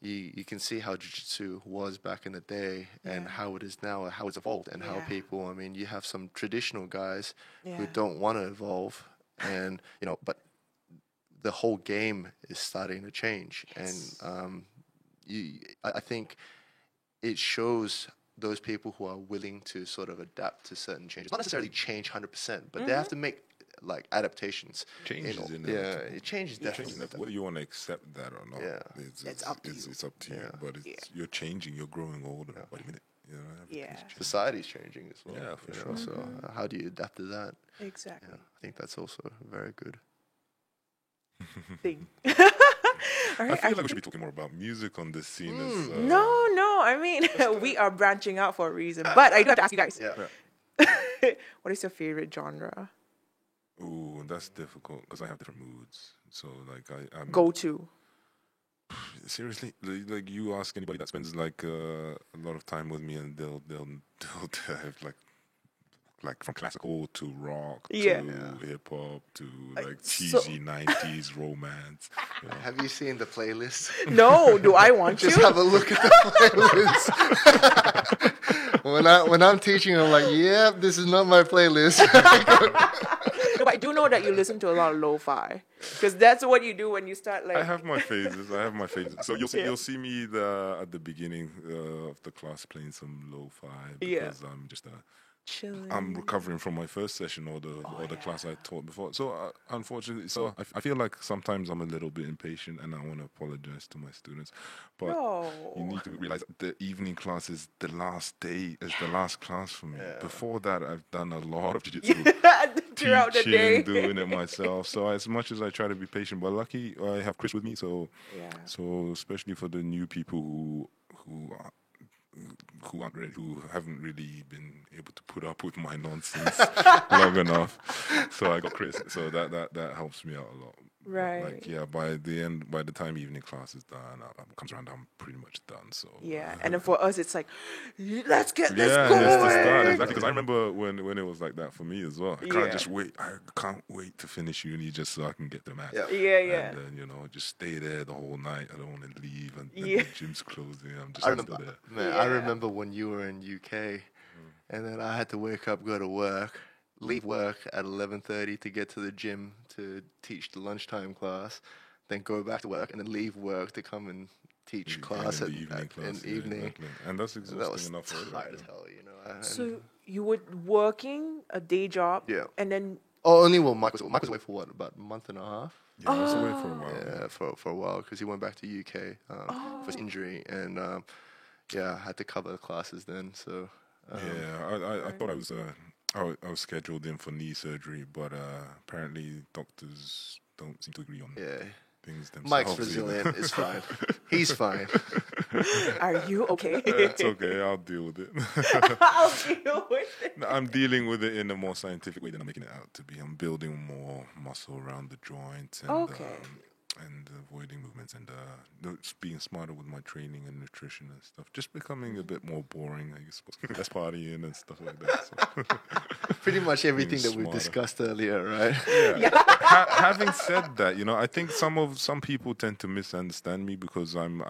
you can see how jiu-jitsu was back in the day and Yeah. how it is now, how it's evolved, and how Yeah. people. I mean, you have some traditional guys who Yeah. don't want to evolve, and but the whole game is starting to change, Yes. and I think it shows those people who are willing to sort of adapt to certain changes, not necessarily change 100%, but they have to make like adaptations. Change is Yeah, inevitable. it changes definitely. Change, whether you want to accept that or not, Yeah. It's up to you. It's up to you. Yeah. But you're changing. You're growing older by the minute. Everything's Yeah. changing. Society's changing as well. Yeah, for you sure. know, So how do you adapt to that? Exactly. Yeah, I think that's also very good. Thing. All I right, feel like we should be talking more about music on this scene. As, No, I mean, we are branching out for a reason. But I do have to ask you guys, Yeah. what is your favorite genre? Ooh, that's difficult because I have different moods. So like I'm Go to. seriously like you ask anybody that spends like a lot of time with me, and they'll have like from classical to rock Yeah. to hip hop to like so- cheesy 90s romance. Have you seen the playlist? No, do I want Just to? have a look at the playlist. when I'm teaching, I'm like, yep, this is not my playlist. No, but I do know that you listen to a lot of lo-fi, because that's what you do when you start like. I have my phases. So you'll see Yeah. you'll see me at the beginning of the class playing some lo-fi Yeah. because I'm just a Chilling. I'm recovering from my first session or the class I taught before. So unfortunately, so I feel like sometimes I'm a little bit impatient, and I want to apologize to my students. But you No. need to realize that the evening class is the last day, is the last class for me. Before that, I've done a lot of jiu-jitsu. Throughout the day. Teaching, doing it myself. So as much as I try to be patient, but lucky I have Chris with me. So Yeah. so especially for the new people who aren't ready, who haven't really been able to put up with my nonsense long enough. So I got Chris. So that helps me out a lot. Right. Like yeah, by the time evening class is done, comes around, I'm pretty much done. So Yeah. And then for us, it's like, let's get this yeah, going. and it's the start exactly because I remember when it was like that for me as well. I can't Yeah. just wait. I can't wait to finish uni just so I can get the mat. Yeah. Yeah. And then just stay there the whole night. I don't want to leave, and Yeah. the gym's closing. I'm just I still remember, there. man, I Yeah. remember when you were in UK, and then I had to wake up, go to work, leave work at 11:30 to get to the gym to teach the lunchtime class, then go back to work, and then leave work to come and teach class in at the evening class. in Yeah, evening. exactly. And that's That was exhausting enough tired already. as hell, you know. And- So you were working a day job. Yeah. And then, oh, only when Mike was away for what, about a month and a half. Yeah, I was away for a while. Yeah, for a while because he went back to UK for his injury, and yeah, I had to cover the classes then. So I thought I was scheduled in for knee surgery, but apparently doctors don't seem to agree on yeah, things themselves. Mike's either. resilient. It's fine. He's fine. are you okay? It's okay. I'll deal with it. I'll deal with it. No, I'm dealing with it in a more scientific way than I'm making it out to be. I'm building more muscle around the joints and Okay. and avoiding movements and just being smarter with my training and nutrition and stuff. Just becoming a bit more boring, I guess. Less partying and stuff like that. So. Pretty much everything that we smarter. discussed earlier, right? Having said that, I think some people tend to misunderstand me because I'm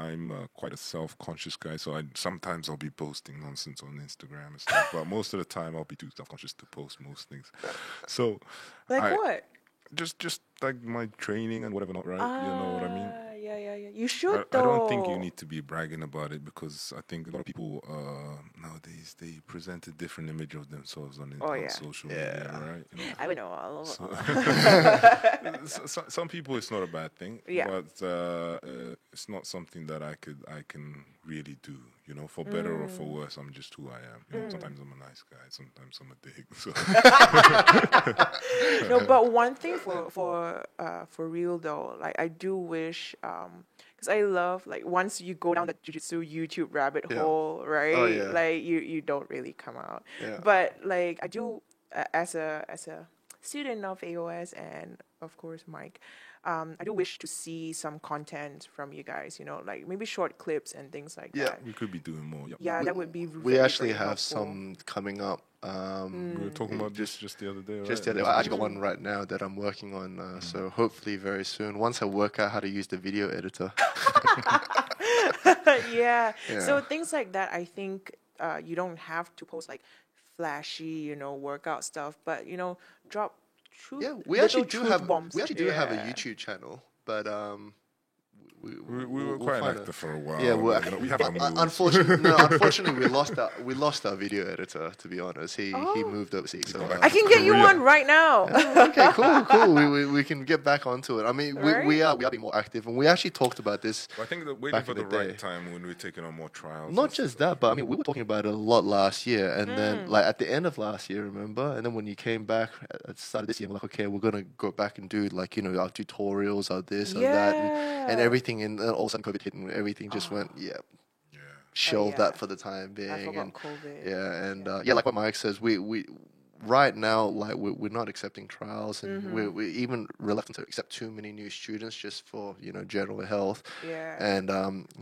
quite a self-conscious guy. So sometimes I'll be posting nonsense on Instagram and stuff, but most of the time I'll be too self-conscious to post most things. So Like I- what? just like my training and whatever, not right? You know what I mean? Yeah. You should I though. don't think you need to be bragging about it because I think a lot of people nowadays they present a different image of themselves on yeah. social media, right? I would know all of Some people it's not a bad thing, Yeah. but it's not something that I can really do. For better or for worse, I'm just who I am. Sometimes I'm a nice guy, sometimes I'm a dick. So No, but one thing for real though, like I do wish, because I love like once you go down the jiu-jitsu YouTube rabbit Yeah. hole, right? Oh, yeah. Like you don't really come out. Yeah. But like I do, as a student of AOS and of course Mike, I do wish to see some content from you guys. Like maybe short clips and things like Yeah. that. we could be doing more. Yep. Yeah, that would be. We very, actually very have helpful. some coming up. We were talking about this just the other day, right? Just the other, I actually got one right now that I'm working on. So hopefully very soon, once I work out how to use the video editor. Yeah. Yeah. So things like that, I think you don't have to post like flashy, workout stuff, but drop truth. Yeah, we little actually do truth have bombs. we actually do have a Yeah. YouTube channel, but We we'll were quite find active for a while. Yeah, we have our moves. unfortunately, we lost our video editor. To be honest, he moved overseas. So, back I can get you Korea. one right now. okay, cool. We can get back onto it. I mean, we Right? are being more active, and we actually talked about this. I think that waiting back for in the the day. right time when we're taking on more trials. Not and just stuff. that, but I mean, we were talking about it a lot last year, and then like at the end of last year, remember? And then when you came back at the start of this year, we're like, okay, we're gonna go back and do like our tutorials, our this, our that, and Yeah. everything. And then all of a sudden, COVID hit, and everything just went, Yeah. shelve yeah. that for the time being. I forgot and COVID. yeah, and yeah, like what Mike says, we right now like we're not accepting trials, and we're even reluctant to accept too many new students just for general health. Yeah. And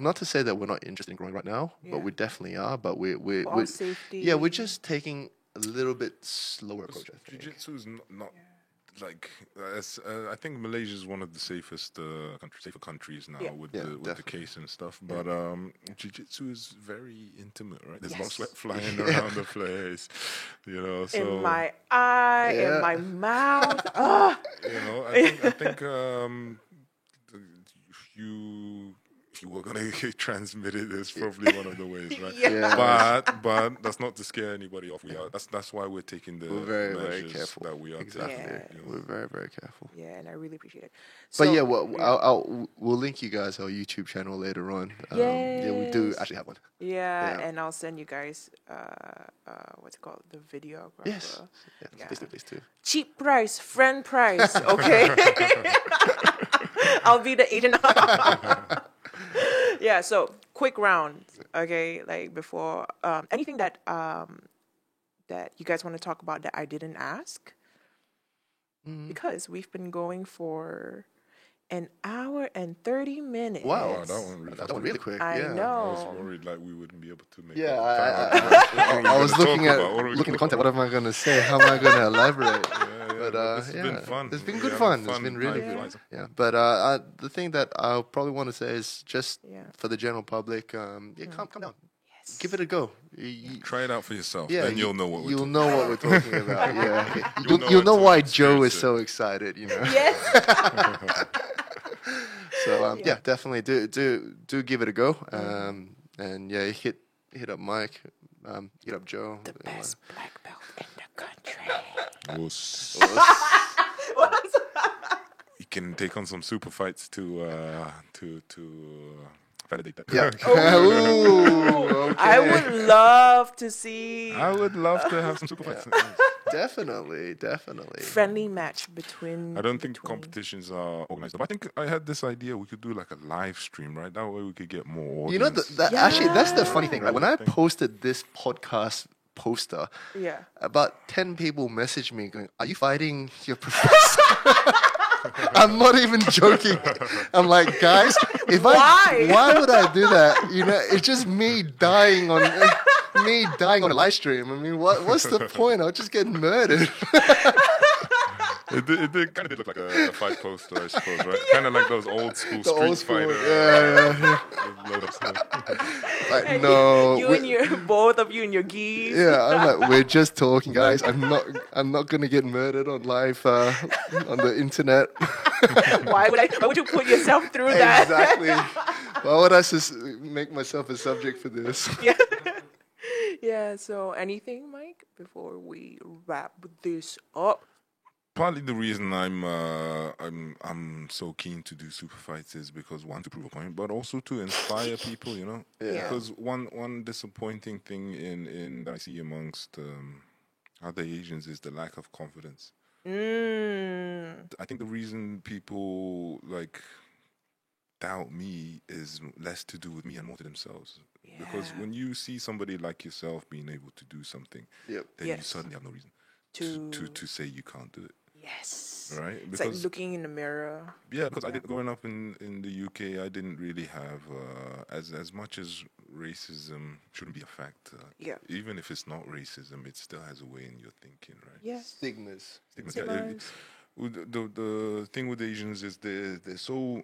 not to say that we're not interested in growing right now, Yeah. but we definitely are. But we're For our safety. yeah, we're just taking a little bit slower approach. I think. Jiu-jitsu is not like I think Malaysia is one of the safer countries now Yeah. with Yeah, the definitely. case and stuff. But jiu-jitsu is very intimate, right? There's no Yes. sweat flying around the place, So In my eye, Yeah. in my mouth. Ah. I think you if you were gonna transmit it, it's probably one of the ways, right? Yeah. But that's not to scare anybody off. That's why we're taking the We're very, very measures careful. that we are Exactly. taking. Yeah. you know. We're very, very careful. Yeah, and I really appreciate it. But So, yeah, we'll link you guys our YouTube channel later on. Yeah, we do Yes. actually have one. yeah, Yeah. and I'll send you guys what's it called, the videographer. Yes. Yeah, Yeah. please do. Cheap price, friend price. Okay, I'll be the agent. Yeah. So quick round. Okay, like before anything that that you guys want to talk about that I didn't ask, because we've been going for an hour and 30 minutes. Wow. Wow, that one really That one really quick. I yeah. I know. was worried like we wouldn't be able to make. Yeah, that I was looking at What are we looking at gonna content. What am I going to say? How am I going to elaborate? Yeah, But this has been fun. It's been We good had fun. It's fun been really time good. flies. Yeah. But the thing that I probably want to say is just Yeah. for the general public, come down, Yes. give it a go. You- Try it out for yourself, yeah, then you'll know what we're you'll talking know what we're talking about. Yeah, You'll know you'll know until why you Joe is experience it. so excited. You know. Yes. So yeah, definitely do give it a go. And yeah, hit up Mike, hit up Joe. The best black belt in the country. Us. You can take on some super fights to validate that. Yeah. Oh. Ooh, okay. I would love to see I would love to have some super fights. Definitely. friendly match between. I don't think between- competitions are organized. But I think I had this idea we could do like a live stream, right? That way we could get more audience. You know, actually, that's the funny thing, right? When I posted this podcast poster, Yeah. about 10 people messaged me going, "Are you fighting your professor?" I'm not even joking. I'm like, guys, why would I do that? You know, it's just me dying on a live stream. I mean, what's the point? I'll just get murdered. It kind of did look like a fight poster, I suppose, right? Kind of like those old school The Street old school, Fighter. yeah. Load up stuff. Like, And no. You and your both of you and your geese. Yeah, I'm like, we're just talking, guys. I'm not gonna get murdered on live on the internet. Why would you put yourself through that? Exactly. Why would I make myself a subject for this? Yeah. Yeah. So anything, Mike, before we wrap this up? Partly the reason I'm so keen to do super fights is because one, to prove a point, but also to inspire people, you know. Yeah. Because one disappointing thing in that I see amongst other Asians is the lack of confidence. I think the reason people like doubt me is less to do with me and more to themselves. Because Yeah. when you see somebody like yourself being able to do something, Yep. then you Yes. suddenly have no reason To to say you can't do it. yes. Right? It's like looking in the mirror. Yeah, because I did growing up in the UK, I didn't really have as much as racism shouldn't be a factor. Yeah. Even if it's not racism, it still has a way in your thinking, right? Yes. Stigmas. Stigmas. Stigmas. The thing with Asians is they're so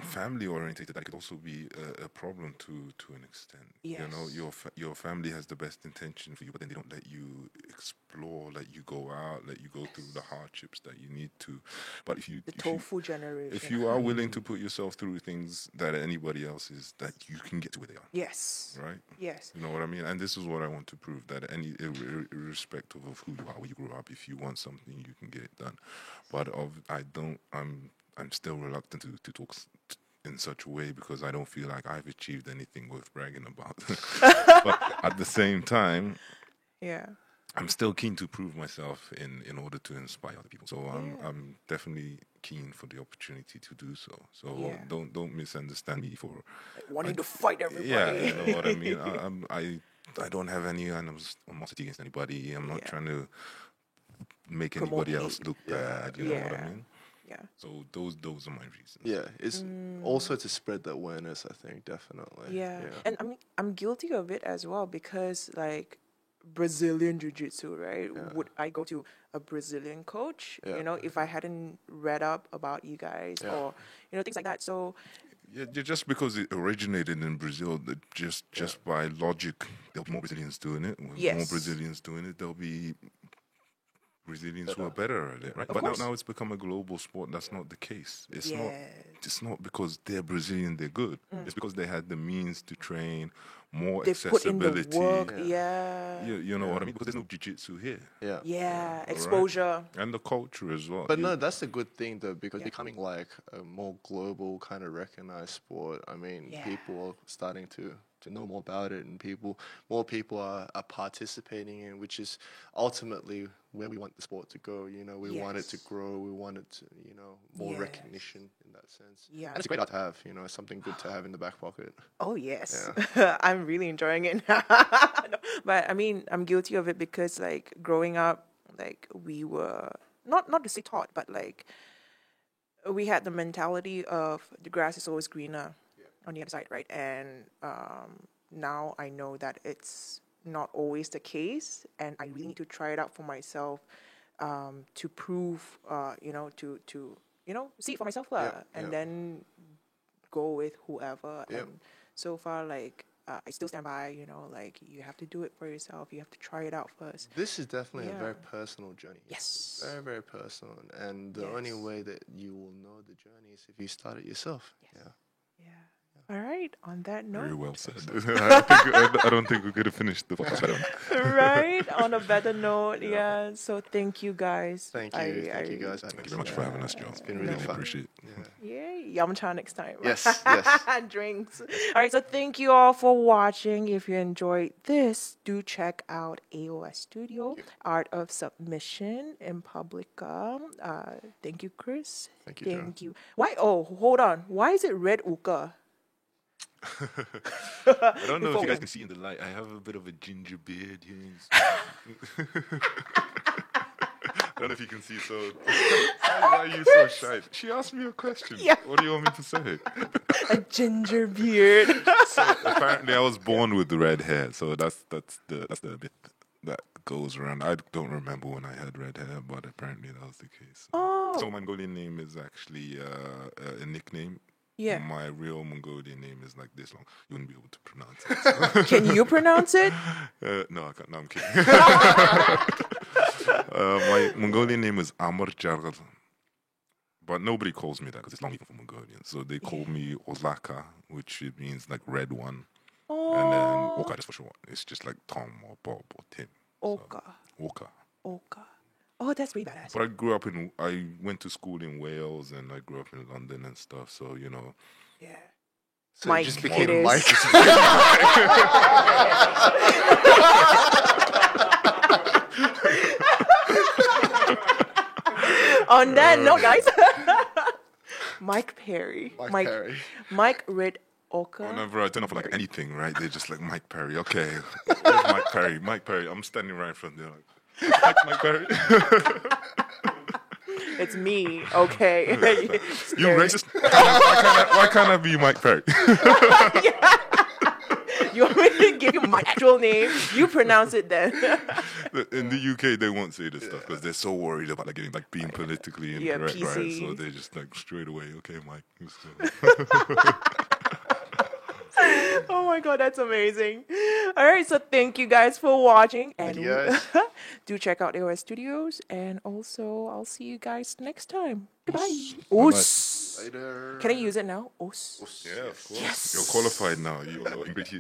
family oriented that it could also be a problem to an extent. You know, Yes. your family has the best intention for you, but then they don't let you explore, let you go out, let you go through the hardships that you need to. But The if you tofu generation. if you are willing to put yourself through things that anybody else is, that you can get to where they are, Yes. right? Yes. You know what I mean? And this is what I want to prove, that irrespective of who you are, where you grew up, if you want something, you can get it done. But I'm still reluctant to talk in such a way because I don't feel like I've achieved anything worth bragging about. But at the same time, Yeah. I'm still keen to prove myself in order to inspire other people. So I'm definitely keen for the opportunity to do so. So Yeah. don't misunderstand me for Wanting to fight everybody. yeah, you know what I mean. I don't have any animosity against anybody. I'm not Yeah. trying to make Promote anybody else hate. look bad. You know what I Yeah. mean? Yeah. So those are my reasons. Yeah, it's also to spread the awareness. I think definitely. Yeah. And I'm guilty of it as well because like Brazilian jiu-jitsu, right? Would I go to a Brazilian coach? Yeah. You know, if I hadn't read up about you guys or things like that. So Yeah, just because it originated in Brazil, just by logic, there'll be more Brazilians doing it. With more Yes. Brazilians doing it, there'll be Brazilians who are better at it, right? Of But now, course. now it's become a global sport. That's not the case. It's not. Yes. It's not because they're Brazilian they're good. It's because they had the means to train, more They put in the accessibility. work. Yeah. Yeah. You know what I mean? Because there's no jiu-jitsu here, Yeah. Yeah. Right. Exposure. and the culture as well. But You- no, that's a good thing though, because Yeah. becoming like a more global kind of recognized sport. I mean, Yeah. people are starting to know more about it, and more people are participating in, which is ultimately where we want the sport to go. You know, we want it to Yes. grow. We want it to, more Yes. recognition in that sense. Yeah. And it's a great art to have. You know, it's something good to have in the back pocket. Oh yes, I'm really enjoying it. No, but I mean, I'm guilty of it because like growing up, like we were not to say taught, but like we had the mentality of the grass is always greener on the other side, right? And now I know that it's not always the case, and I really need to try it out for myself to prove, to see it for myself, Yeah, and yeah. then go with whoever. Yep. And so far, like I still stand by, like you have to do it for yourself. You have to try it out first. This is definitely a very Yeah. personal journey. Yes. Very, very personal. And the only Yes. way that you will know the journey is if you start it yourself. Yeah. Yeah. All right. On that Very note, well said. I don't think we're going to finish the podcast. right? On a better note, yeah. So thank you guys. Thank you. Thank you guys. Thank you very much for having us, Joe. It's been really fun. Appreciate it. Yeah. Yeah, Yamcha next time. Yes, yes. Drinks. All right, so thank you all for watching. If you enjoyed this, do check out AOS Studio, Art of Submission in Publica. Thank you, Chris. Thank you, Joe. Thank you. Why? Oh, hold on. Why is it red uka? I don't know if you guys can see in the light. I have a bit of a ginger beard here. I don't know if you can see. So why are you so shy? She asked me a question. Yeah. What do you want me to say? A ginger beard. Apparently, I was born with the red hair, so that's the bit that goes around. I don't remember when I had red hair, but apparently that was the case. Oh. So my Mongolian name is actually a nickname. Yeah. My real Mongolian name is like this long. You wouldn't be able to pronounce it. Can you pronounce it? No, I can't. No, I'm kidding. My Mongolian name is Amr Jargal. But nobody calls me that because it's not even for Mongolian. So they call me Ozaka, which it means like red one. And then Oh. Oka just for short. It's just like Tom or Bob or Tim. Oka. Oka. Oka. Oh, that's pretty badass. But I went to school in Wales and I grew up in London and stuff. So, Yeah. So Mike, it just it became is. Mike. On that note, guys, Mike Perry. Mike Perry. Mike Red Oka. whenever I turn up for like anything, right, they're just like, Mike Perry. Okay. Where's Mike Perry? Mike Perry. I'm standing right in front there like, Mike Perry. It's me. Okay. You racist? Why can't I be Mike Perry? You want me to give you my actual name? You pronounce it then. In the UK, they won't say this stuff because they're so worried about like being politically Yeah, incorrect, right? PC. So they just like straight away, okay, Mike. So, Oh my god, that's amazing. All right, so thank you guys for watching. And you guys. do check out AOS Studios. And also, I'll see you guys next time. Goodbye. Bye-bye. Oos. Later. Can I use it now? Oos. yeah, of course. You're qualified now. You're English.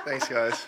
Thanks, guys.